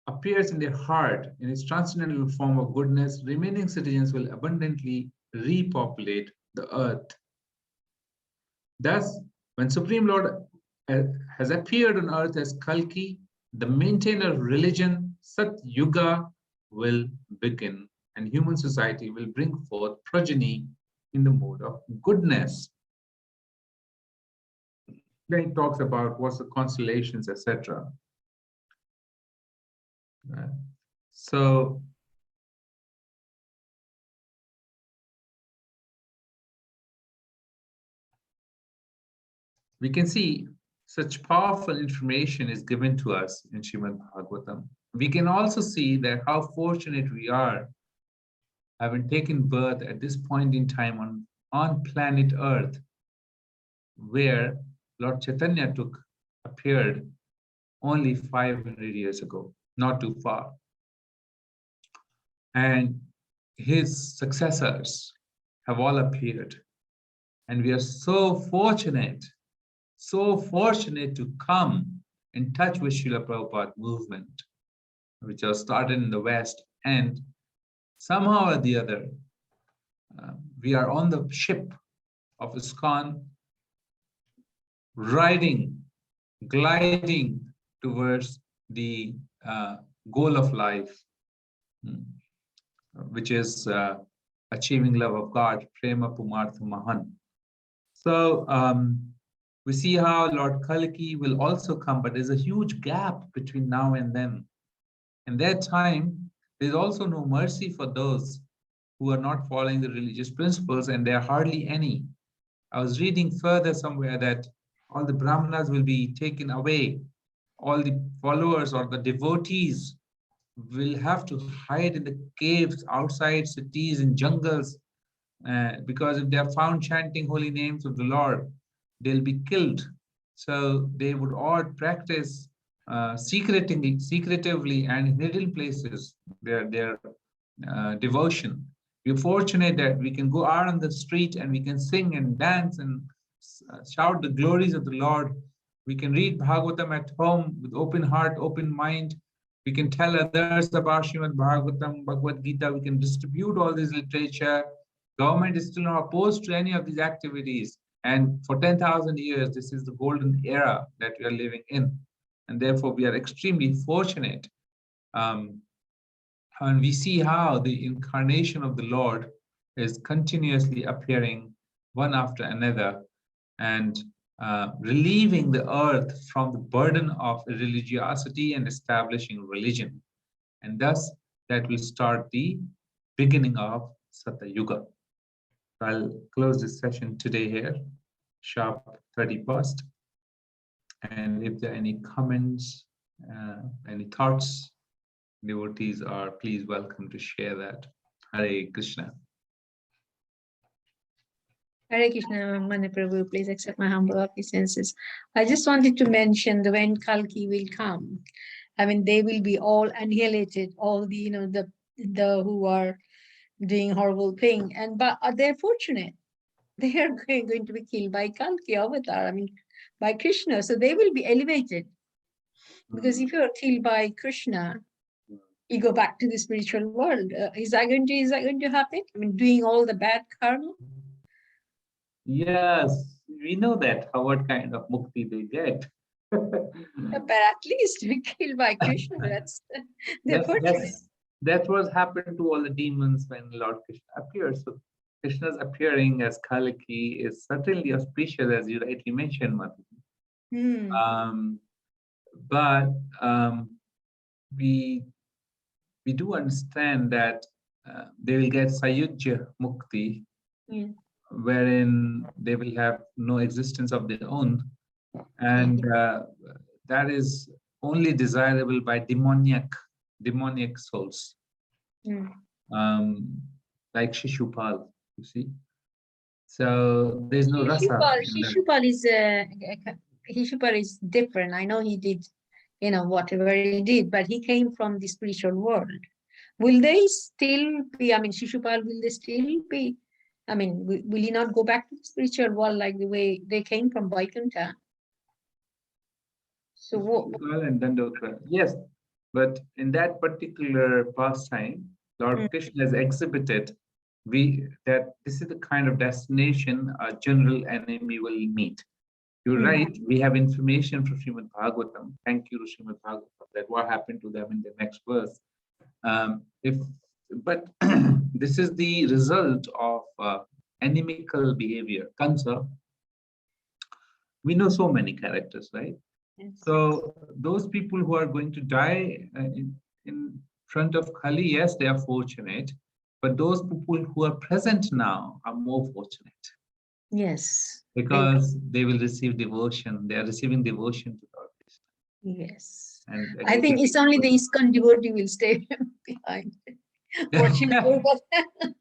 appears in their heart in his transcendental form of goodness, remaining citizens will abundantly repopulate the earth. Thus, when Supreme Lord has appeared on earth as Kalki, the maintainer of religion, Sat Yuga, will begin, and human society will bring forth progeny in the mode of goodness. Then he talks about what's the constellations, etc. So we can see such powerful information is given to us in Srimad Bhagavatam. We can also see that how fortunate we are having taken birth at this point in time on planet Earth, where Lord Chaitanya appeared only 500 years ago, not too far. And his successors have all appeared. And we are so fortunate to come in touch with Srila Prabhupada movement, which was started in the West. And somehow or the other, we are on the ship of ISKCON, gliding towards the goal of life, which is achieving love of God, Prema Pumartha Mahan. So we see how Lord Kalki will also come, but there's a huge gap between now and then. In that time, there's also no mercy for those who are not following the religious principles, and there are hardly any. I was reading further somewhere that all the brahmanas will be taken away. All the followers or the devotees will have to hide in the caves outside cities and jungles, because if they are found chanting holy names of the Lord, they'll be killed. So they would all practice secretively and in hidden places their devotion. We're fortunate that we can go out on the street and we can sing and dance and shout the glories of the Lord. We can read Bhagavatam at home with open heart, open mind. We can tell others about Srimad Bhagavatam, Bhagavad Gita. We can distribute all this literature. Government is still not opposed to any of these activities. And for 10,000 years, this is the golden era that we are living in. And therefore, we are extremely fortunate. And we see how the incarnation of the Lord is continuously appearing one after another and relieving the earth from the burden of religiosity and establishing religion. And thus, that will start the beginning of Satya Yuga. I'll close this session today here, sharp 30 past. And if there are any comments, any thoughts, devotees are please welcome to share that. Hare Krishna. Hare Krishna, Manu Prabhu, please accept my humble obeisances. I just wanted to mention the when Kalki will come. I mean, they will be all annihilated, all the, the who are doing horrible thing. But they're fortunate. They are going to be killed by Kalki avatar, I mean, by Krishna. So they will be elevated. Because if you're killed by Krishna, you go back to the spiritual world. Is that going to happen? I mean, doing all the bad karma? Yes, we know that, what kind of mukti they get. But at least we killed by Krishna. That's what happened to all the demons when Lord Krishna appears. So Krishna's appearing as Kalaki is certainly auspicious, as you rightly mentioned, Manu. But we do understand that they will get Sayujya Mukti, wherein they will have no existence of their own. And that is only desirable by demoniac souls, like Shishupal, you see. So there's no rasa. Shishupal is different. I know he did, whatever he did, but he came from the spiritual world. Will they still be, I mean, Shishupal, will they still be, I mean, will he not go back to the spiritual world like the way they came from Vaikuntha? So what? And Dandavata, yes, but in that particular pastime, Lord Krishna has exhibited that this is the kind of destination a general enemy will meet. You're right. We have information from Srimad Bhagavatam. Thank you to Srimad Bhagavatam that what happened to them in the next verse. But this is the result of inimical behavior. Kansa, We know so many characters, right? Yes. So those people who are going to die in front of Kali, yes, they are fortunate. But those people who are present now are more fortunate Yes. because they will receive devotion. They are receiving devotion to Lord Krishna. Yes. And I think it's only the ISKCON devotee will stay behind. What Srila Prabhupada,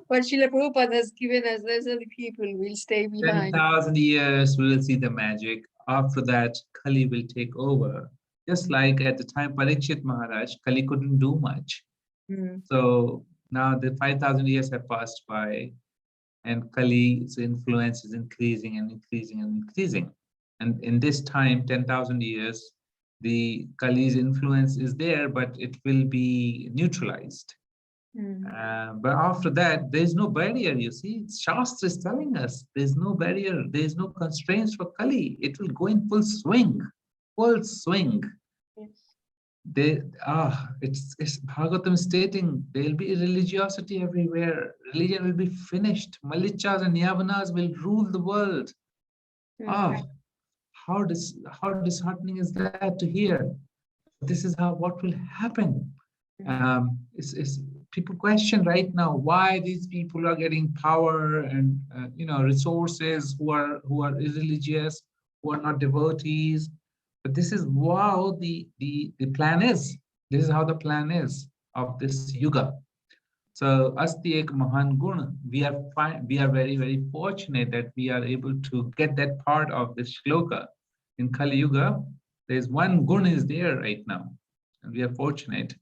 what Srila Prabhupada has given us, those are the people will stay behind. 10,000 years we will see the magic. After that, Kali will take over. Just like at the time Parikshit Maharaj, Kali couldn't do much. Mm. So now the 5,000 years have passed by, and Kali's influence is increasing and increasing and increasing. And in this time, 10,000 years, the Kali's influence is there, but it will be neutralized. But after that, there is no barrier. You see, Shastra is telling us there's no barrier, there's no constraints for Kali. It will go in full swing, full swing. It's Bhagavatam stating there will be religiosity everywhere. Religion will be finished. Malichas and Yavanas will rule the world. How disheartening is that to hear? This is what will happen. People question right now why these people are getting power and resources who are irreligious, who are not devotees. But this is wow the plan is. This is how the plan is of this yuga. So Asti Ek Mahan Gun, we are very, very fortunate that we are able to get that part of this shloka. In Kali Yuga, there's one gun is there right now, and we are fortunate.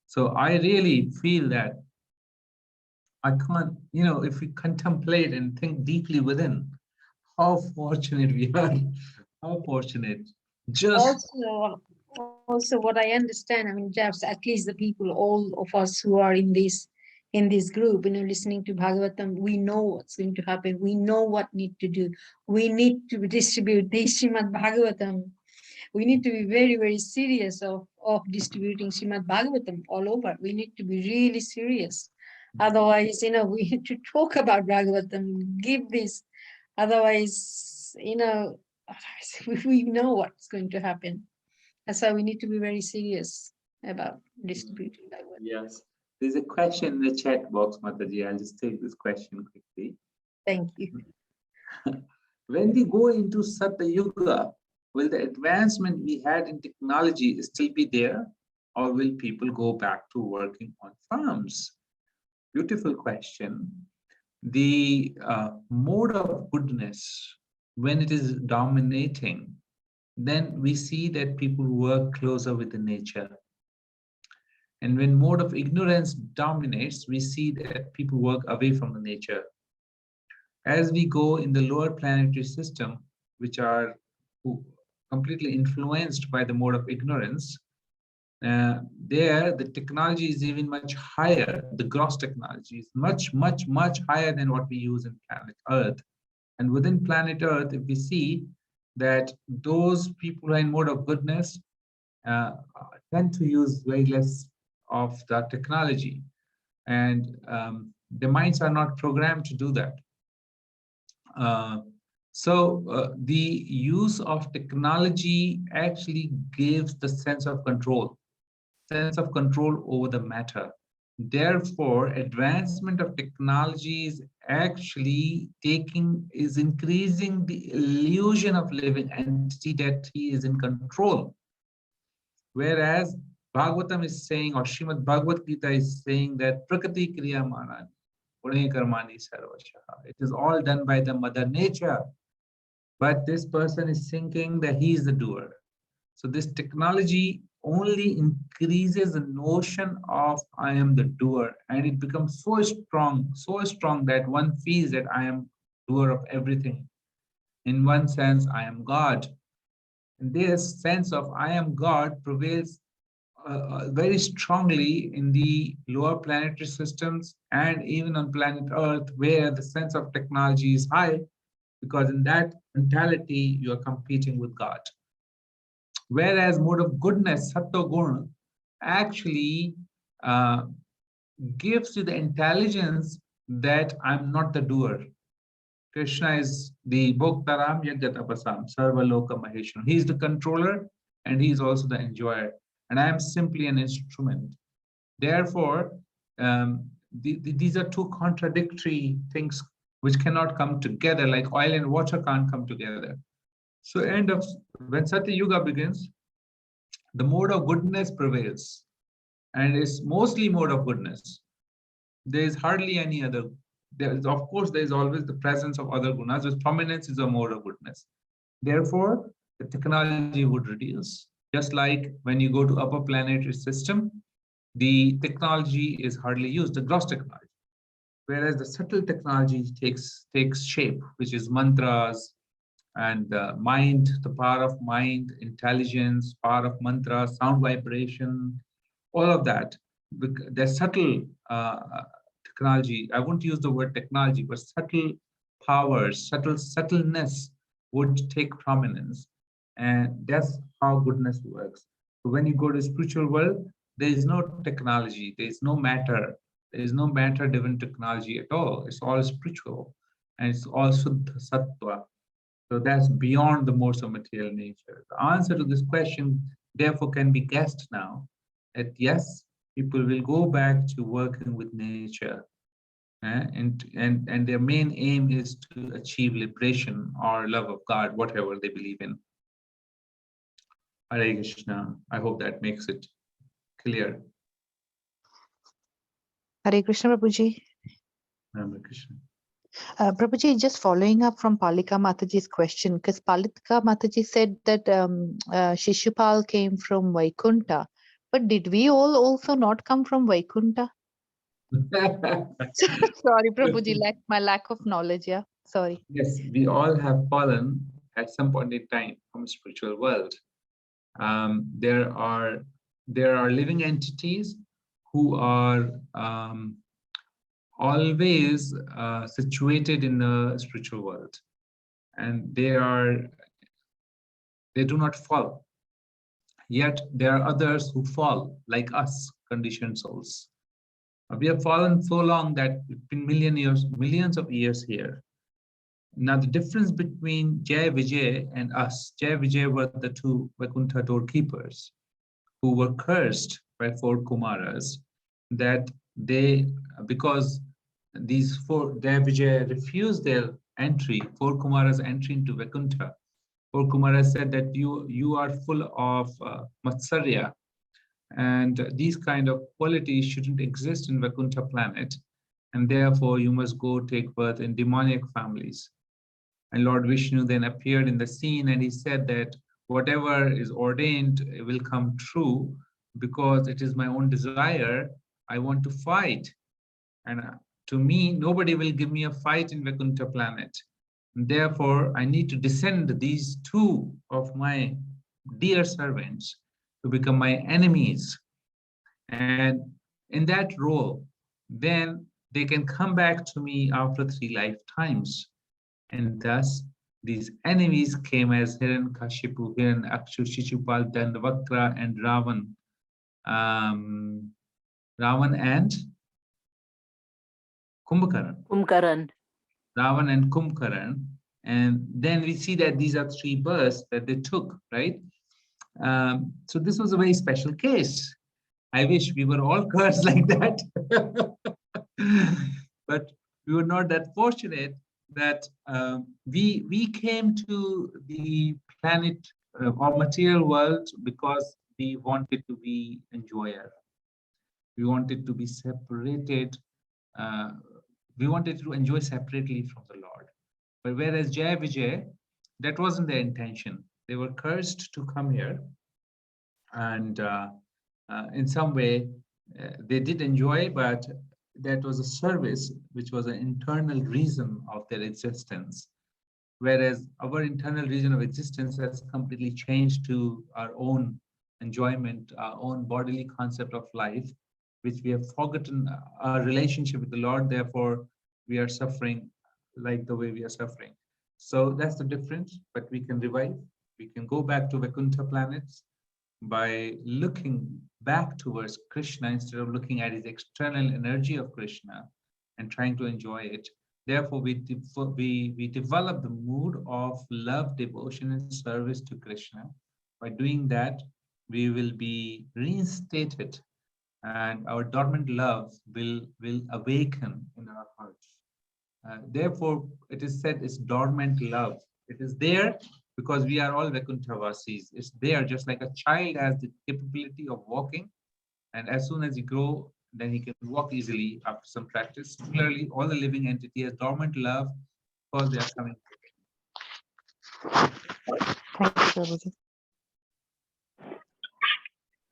So I really feel that I can't, if we contemplate and think deeply within, how fortunate we are, how fortunate. Just Also what I understand, I mean, just at least the people, all of us who are in this group, listening to Bhagavatam, we know what's going to happen. We know what need to do. We need to distribute the Srimad Bhagavatam. We need to be very, very serious of distributing Srimad Bhagavatam all over. We need to be really serious. Otherwise, we need to talk about Bhagavatam, give this. Otherwise, we know what's going to happen. That's why we need to be very serious about distributing Bhagavatam. Yes. There's a question in the chat box, Mataji. I'll just take this question quickly. Thank you. When we go into Satya Yuga, will the advancement we had in technology still be there, or will people go back to working on farms? Beautiful question. The mode of goodness, when it is dominating, then we see that people work closer with the nature. And when mode of ignorance dominates, we see that people work away from the nature. As we go in the lower planetary system, which are completely influenced by the mode of ignorance, there the technology is even much higher. The gross technology is much, much, much higher than what we use in planet Earth. And within planet Earth, if we see that those people who are in mode of goodness tend to use very less of the technology, and the minds are not programmed to do that. So the use of technology actually gives the sense of control over the matter. Therefore, advancement of technology is actually increasing the illusion of living entity that he is in control. Whereas Bhagavatam is saying, or Srimad Bhagavad Gita is saying that Prakriti Kriya Manani, Gune Karmani Sarvashaha. It is all done by the Mother Nature. But this person is thinking that he is the doer. So this technology only increases the notion of I am the doer, and it becomes so strong that one feels that I am doer of everything. In one sense, I am God. And this sense of I am God prevails very strongly in the lower planetary systems and even on planet Earth, where the sense of technology is high, because in that mentality, you are competing with God. Whereas mode of goodness, Sattva Guna, actually gives you the intelligence that I'm not the doer. Krishna is the Bhoktaram Yagatapasam, Sarva Loka Maheshwaram. He is the controller and he is also the enjoyer. And I am simply an instrument. Therefore, these are two contradictory things which cannot come together, like oil and water can't come together. So when Satya Yuga begins, the mode of goodness prevails, and it's mostly mode of goodness. There is hardly any other. Of course, there is always the presence of other gunas, but prominence is a mode of goodness. Therefore, the technology would reduce. Just like when you go to upper planetary system, the technology is hardly used, the gross technology. Whereas the subtle technology takes shape, which is mantras and mind, the power of mind, intelligence, power of mantra, sound vibration, all of that. The subtle technology, I won't use the word technology, but subtle powers, subtleness would take prominence. And that's how goodness works. So when you go to spiritual world, there is no technology, there is no matter, there is no matter-driven technology at all. It's all spiritual, and it's all Suddha Sattva. So that's beyond the modes of material nature. The answer to this question, therefore, can be guessed now that yes, people will go back to working with nature, and their main aim is to achieve liberation or love of God, whatever they believe in. Hare Krishna. I hope that makes it clear. Hare Krishna, Prabhuji. Hare Krishna. Prabhuji, just following up from Palika Mataji's question, because Palika Mataji said that Shishupal came from Vaikunta, but did we all also not come from Vaikunta? Sorry, Prabhuji, my lack of knowledge, yeah. Sorry. Yes, we all have fallen at some point in time from spiritual world. There are living entities who are always situated in the spiritual world, and they do not fall. Yet there are others who fall, like us, conditioned souls. We have fallen so long that it's been millions of years here. Now the difference between Jai Vijay and us, Jai Vijay were the two Vaikuntha doorkeepers who were cursed by 4 Kumaras, that because these 4 Jai Vijay refused their entry, 4 Kumaras' entry into Vaikuntha. 4 Kumaras said that you are full of Matsarya, and these kind of qualities shouldn't exist in Vaikuntha planet, and therefore you must go take birth in demonic families. And Lord Vishnu then appeared in the scene, and he said that whatever is ordained will come true, because it is my own desire. I want to fight, and to me nobody will give me a fight in Vaikuntha planet. And therefore I need to descend these 2 of my dear servants to become my enemies, and in that role then they can come back to me after 3 lifetimes. And thus these enemies came as Hiranyakashipu, Hiranyakshu, Shishupal, Dandavakra, and Ravan. Ravan and Kumbhakaran. Ravan and Kumbhakaran. And then we see that these are 3 births that they took, right? So this was a very special case. I wish we were all cursed like that. But we were not that fortunate that we came to the planet or material world because we wanted to be enjoyer. We wanted to be separated. We wanted to enjoy separately from the Lord. But whereas Jai Vijay, that wasn't their intention. They were cursed to come here, and in some way they did enjoy, but that was a service which was an internal reason of their existence. Whereas our internal reason of existence has completely changed to our own enjoyment, our own bodily concept of life, which we have forgotten our relationship with the Lord. Therefore, we are suffering like the way we are suffering. So that's the difference, but we can revive. We can go back to Vaikuntha planets by looking back towards Krishna instead of looking at his external energy of Krishna and trying to enjoy it. Therefore, we develop the mood of love, devotion, and service to Krishna. By doing that, we will be reinstated, and our dormant love will awaken in our hearts. Therefore, it is said it's dormant love. It is there because we are all Vaikuntavasis. It's there just like a child has the capability of walking, and as soon as he grow, then he can walk easily after some practice. Similarly, all the living entity has dormant love because they are coming. Thank you, Prabhuji.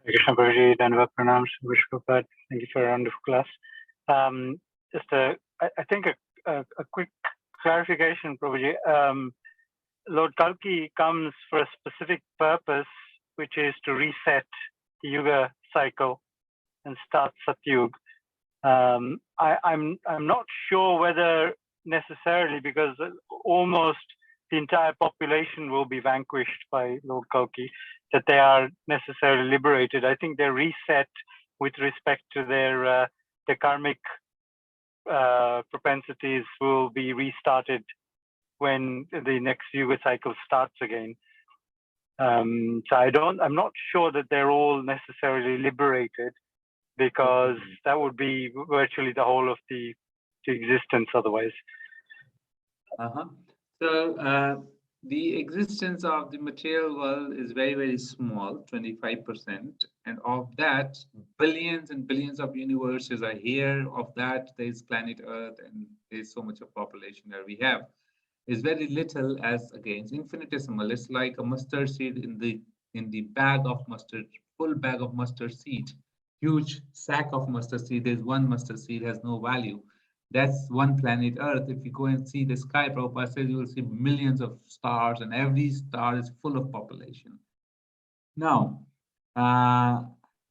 Krishna Prabhuji, Dandavat Pranam, Vishnupat. Thank you for a wonderful class. I think a quick clarification, Prabhuji. Lord Kalki comes for a specific purpose, which is to reset the Yuga cycle and start Satyug. I'm not sure whether necessarily, because almost the entire population will be vanquished by Lord Kalki, that they are necessarily liberated. I think they're reset with respect to their karmic propensities will be restarted when the next Yuga cycle starts again. So I'm not sure that they're all necessarily liberated, because that would be virtually the whole of the existence otherwise. So the existence of the material world is very, very small, 25%. And of that, billions and billions of universes are here. Of that, there is planet Earth, and there's so much of population that we have. Is very little as against infinitesimal. It's like a mustard seed in the bag of mustard, full bag of mustard seed, huge sack of mustard seed. There's one mustard seed has no value. That's one planet Earth. If you go and see the sky, Prabhupada says you will see millions of stars, and every star is full of population. Now,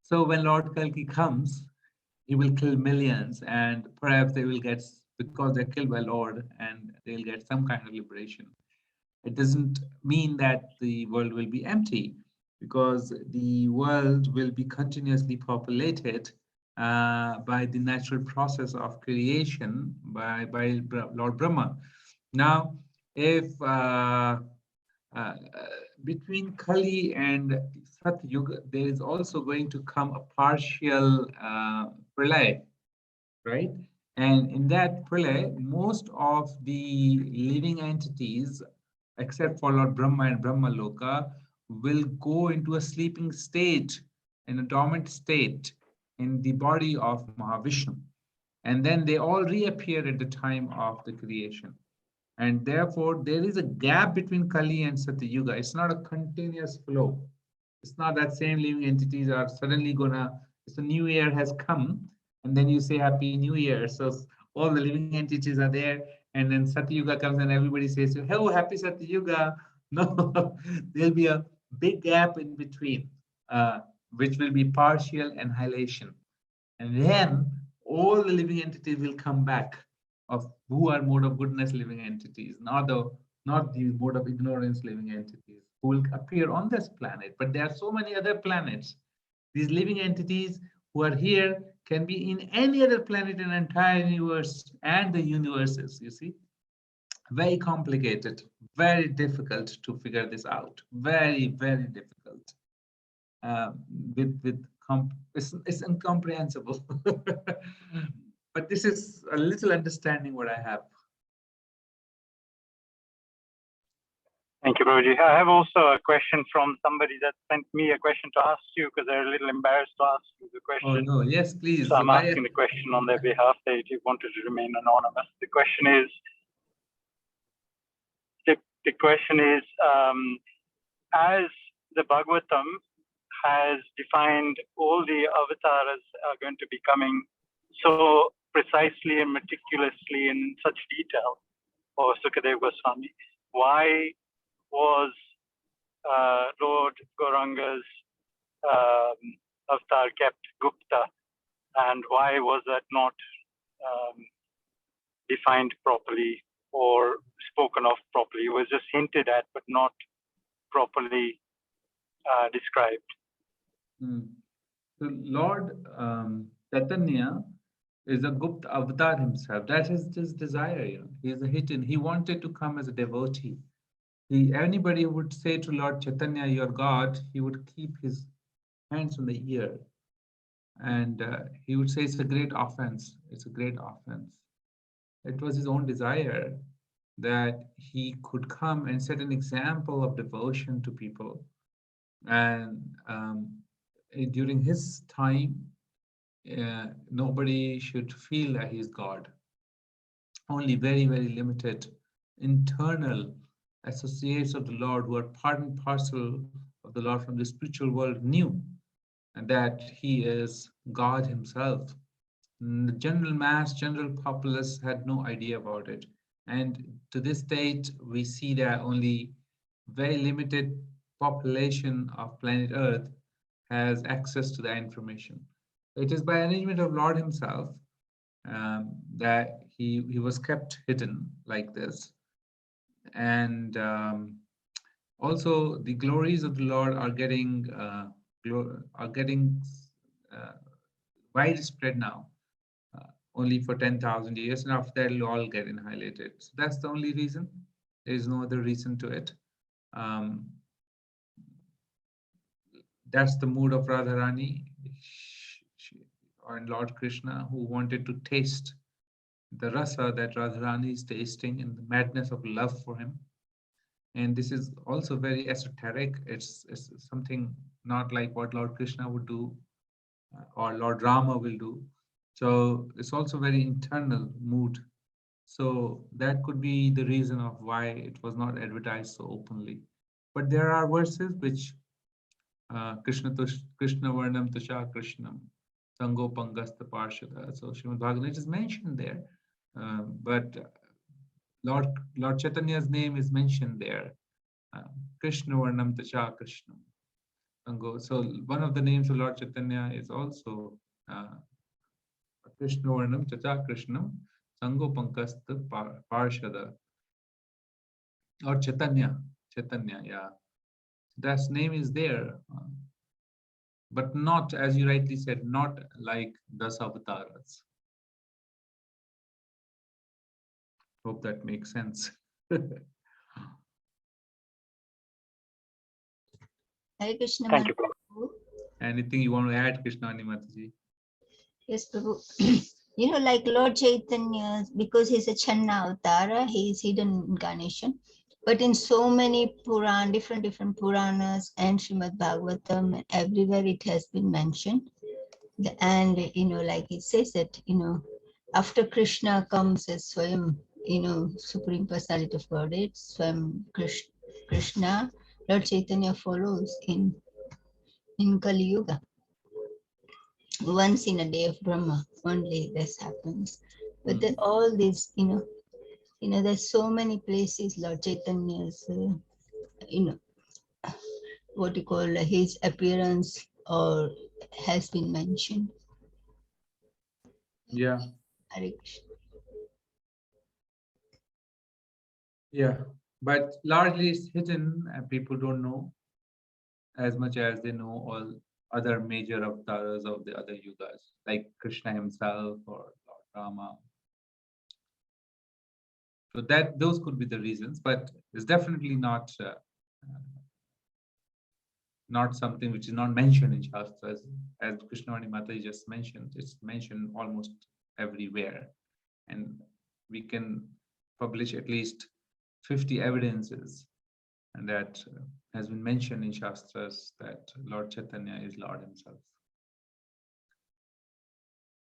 so when Lord Kalki comes, he will kill millions, and perhaps they will get, because they're killed by Lord, and they'll get some kind of liberation. It doesn't mean that the world will be empty, because the world will be continuously populated by the natural process of creation by Lord Brahma. Now, if between Kali and Satyuga, there is also going to come a partial pralay, right? And in that pralay, most of the living entities, except for Lord Brahma and Brahma Loka, will go into a sleeping state, in a dormant state, in the body of Mahavishnu. And then they all reappear at the time of the creation. And therefore, there is a gap between Kali and Satyuga. It's not a continuous flow. It's not that same living entities are suddenly gonna, so New Year has come, and then you say Happy New Year. So all the living entities are there, and then Satyuga comes and everybody says, "Oh, Happy Satyuga." No, there'll be a big gap in between, which will be partial annihilation. And then all the living entities will come back, of who are mode of goodness living entities, not the mode of ignorance living entities, who will appear on this planet. But there are so many other planets. These living entities who are here can be in any other planet in the entire universe and the universes, you see. Very complicated, very difficult to figure this out. Very, very difficult. It's incomprehensible. But this is a little understanding what I have. Thank you, Prabhuji. I have also a question from somebody that sent me a question to ask you, because they're a little embarrassed to ask you the question. Oh no, yes, please. So I'm asking the question on their behalf. They wanted to remain anonymous. The question is, as the Bhagavatam has defined all the avatars are going to be coming so precisely and meticulously in such detail, or Sukadeva Goswami, why was Lord Gauranga's avatar kept Gupta, and why was that not defined properly or spoken of properly? It was just hinted at, but not properly described. So Lord Chaitanya is a Gupta avatar himself. That is his desire. He is a hidden. He wanted to come as a devotee. Anybody who would say to Lord Chaitanya, "Your God," he would keep his hands on the ear, and he would say, "It's a great offense. It's a great offense." It was his own desire that he could come and set an example of devotion to people. And during his time, nobody should feel that he's God. Only very, very limited internal associates of the Lord who are part and parcel of the Lord from the spiritual world knew and that he is God himself. The general mass, general populace had no idea about it. And to this date, we see that only very limited population of planet Earth has access to that information. It is by arrangement of Lord himself that he was kept hidden like this. And also the glories of the Lord are getting widespread now, only for 10,000 years, and after that it'll all get annihilated. So that's the only reason. There is no other reason to it. That's the mood of Radharani and Lord Krishna, who wanted to taste the rasa that Radharani is tasting and the madness of love for him. And this is also very esoteric. It's something not like what Lord Krishna would do or Lord Rama will do. So it's also very internal mood. So that could be the reason of why it was not advertised so openly. But there are verses which Krishna Varnam Tusha Krishnam Sango Pangasta Parshada. So Srimad Bhagavatam is mentioned there. But Lord Chaitanya's name is mentioned there. Krishna Varnam Tusha Krishnam Sango. So one of the names of Lord Chaitanya is also Krishna Varnam Tusha Krishnam Sango Pangasta Parshada. Or Chaitanya, yeah. That name is there. But not, as you rightly said, not like the avatars. Hope that makes sense. Hare Krishna. Thank you, Prabhu. Anything you want to add, Krishnani Mataji? Yes, Prabhu. Like Lord Chaitanya, because he's a Channa Avatara, he is hidden incarnation. But in so many different Puranas and Srimad Bhagavatam, everywhere it has been mentioned. And, like it says that, after Krishna comes as Swayam, Supreme Personality of Godhead, Swayam Krishna, Lord Chaitanya follows in Kali Yuga. Once in a day of Brahma, only this happens. But all these, there's so many places Lord Chaitanya's, what you call his appearance or has been mentioned. Yeah. Hare Krishna. Yeah. But largely it's hidden and people don't know as much as they know all other major avatars of the other yugas, like Krishna himself or Lord Rama. So those could be the reasons, but it's definitely not something which is not mentioned in Shastras. As Krishnavani Mataji just mentioned, it's mentioned almost everywhere. And we can publish at least 50 evidences and that has been mentioned in Shastras that Lord Chaitanya is Lord himself.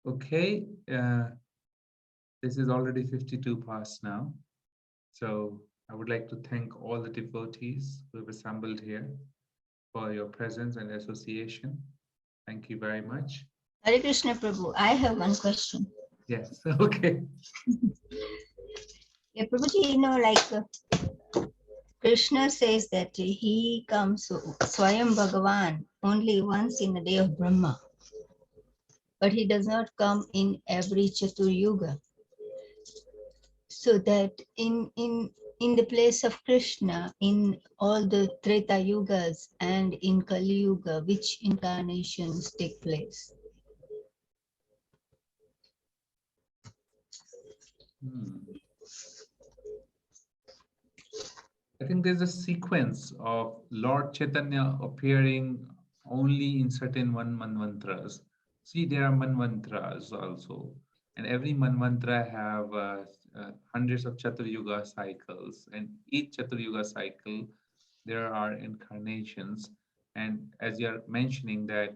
Okay, this is already 52 past now. So I would like to thank all the devotees who have assembled here for your presence and association. Thank you very much. Hare Krishna Prabhu, I have one question. Yes, okay. Yeah, Prabhuji, Krishna says that he comes Swayam Bhagavan only once in a day of Brahma, but he does not come in every Chatur Yuga. So that in the place of Krishna, in all the Treta Yugas and in Kali Yuga, which incarnations take place? I think there's a sequence of Lord Chaitanya appearing only in certain one manvantras. See, there are manvantras also, and every manvantra have hundreds of Chaturyuga cycles, and each Chaturyuga cycle there are incarnations. And as you're mentioning that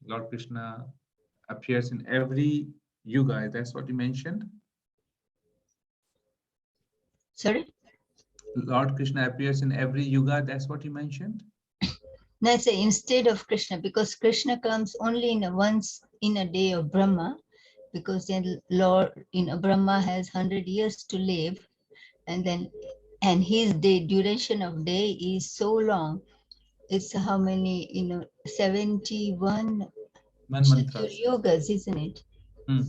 Lord Krishna appears in every yuga, that's what you mentioned. Sorry? Lord Krishna appears in every yuga, that's what you mentioned? No, I say instead of Krishna, because Krishna comes only in once in a day of Brahma, because then Lord Brahma has 100 years to live, and his duration of day is so long. It's how many, 71 Manvantras. yugas, isn't it? Hmm.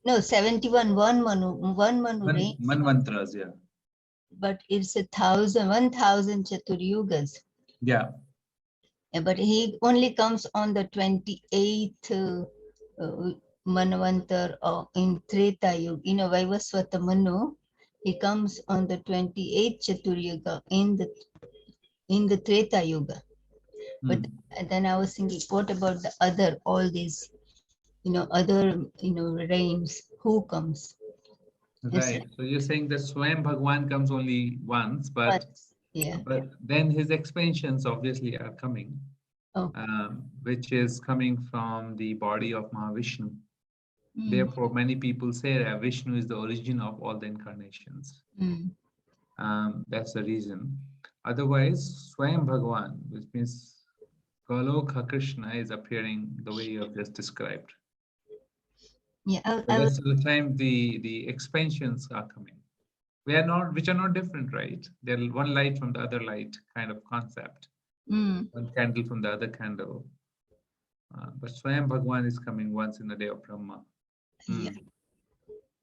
No, 71, one Manu reigns, Manvantras, yeah. but it's 1,000 Chaturyugas. Yeah. But he only comes on the 28th Manvantar in Treta Yuga. Vaivaswata Manu, he comes on the 28th Chaturyuga in the Treta Yuga. But then I was thinking, what about the other, all these, other, reigns, who comes? Right. So you're saying that Swayam Bhagwan comes only once, but Yeah. but then his expansions obviously are coming, Oh. which is coming from the body of Mahavishnu. Mm. Therefore, many people say that Vishnu is the origin of all the incarnations. Mm. That's the reason. Otherwise, Swayam Bhagwan, which means Golokha Krishna, is appearing the way you have just described. Yeah. The rest of the time, the expansions are coming. Which are not different, right? They're one light from the other light kind of concept. One candle from the other candle. But Swayam Bhagwan is coming once in the day of Brahma. Yeah.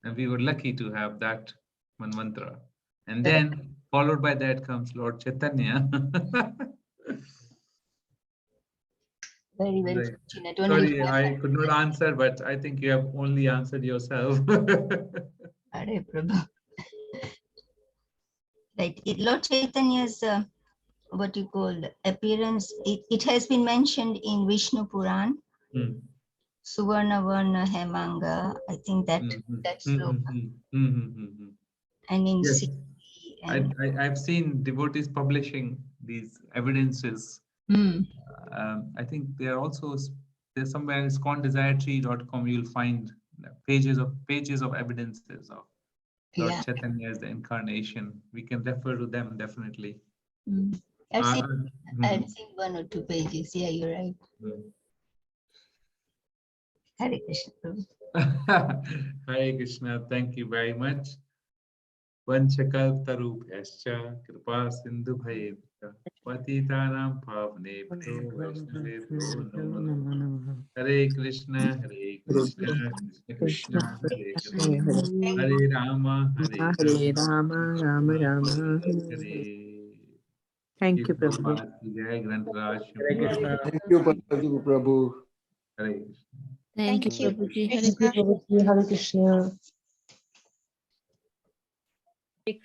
And we were lucky to have that manvantara. And then followed by that comes Lord Chaitanya. Very, very Right. fortunate. Sorry, I could not answer, but I think you have only answered yourself. Hare Prabhu. Right. Lord Chaitanya's, what you call appearance, it has been mentioned in Vishnu Puran. Suvarna Varna Hemanga. I think that's sloka. And in Yes. and I've seen devotees publishing these evidences. I think they are also there's somewhere in ISKCONDesire3.com you'll find pages of evidences of Lord Chaitanya as the incarnation. We can refer to them definitely. I've seen one or two pages. Yeah, you're right. Hare Krishna. Hare Krishna. Thank you very much. Vanchakaltarubhyascha kripa sindhubhayevcha patitanam pavnebhyo vaishnavebhyo namo namaha. Hare Krishna, Krishna Krishna, Hare Hare, Hare Rama, Hare Rama, Rama Rama. Hare. Thank you, Prabhu. Jai Grantaraj. Thank you, Prabhu. Hare Krishna. Thank you, Thank you. Prabhuji. Krishna. Hare Krishna. Hare Krishna. Hare Krishna.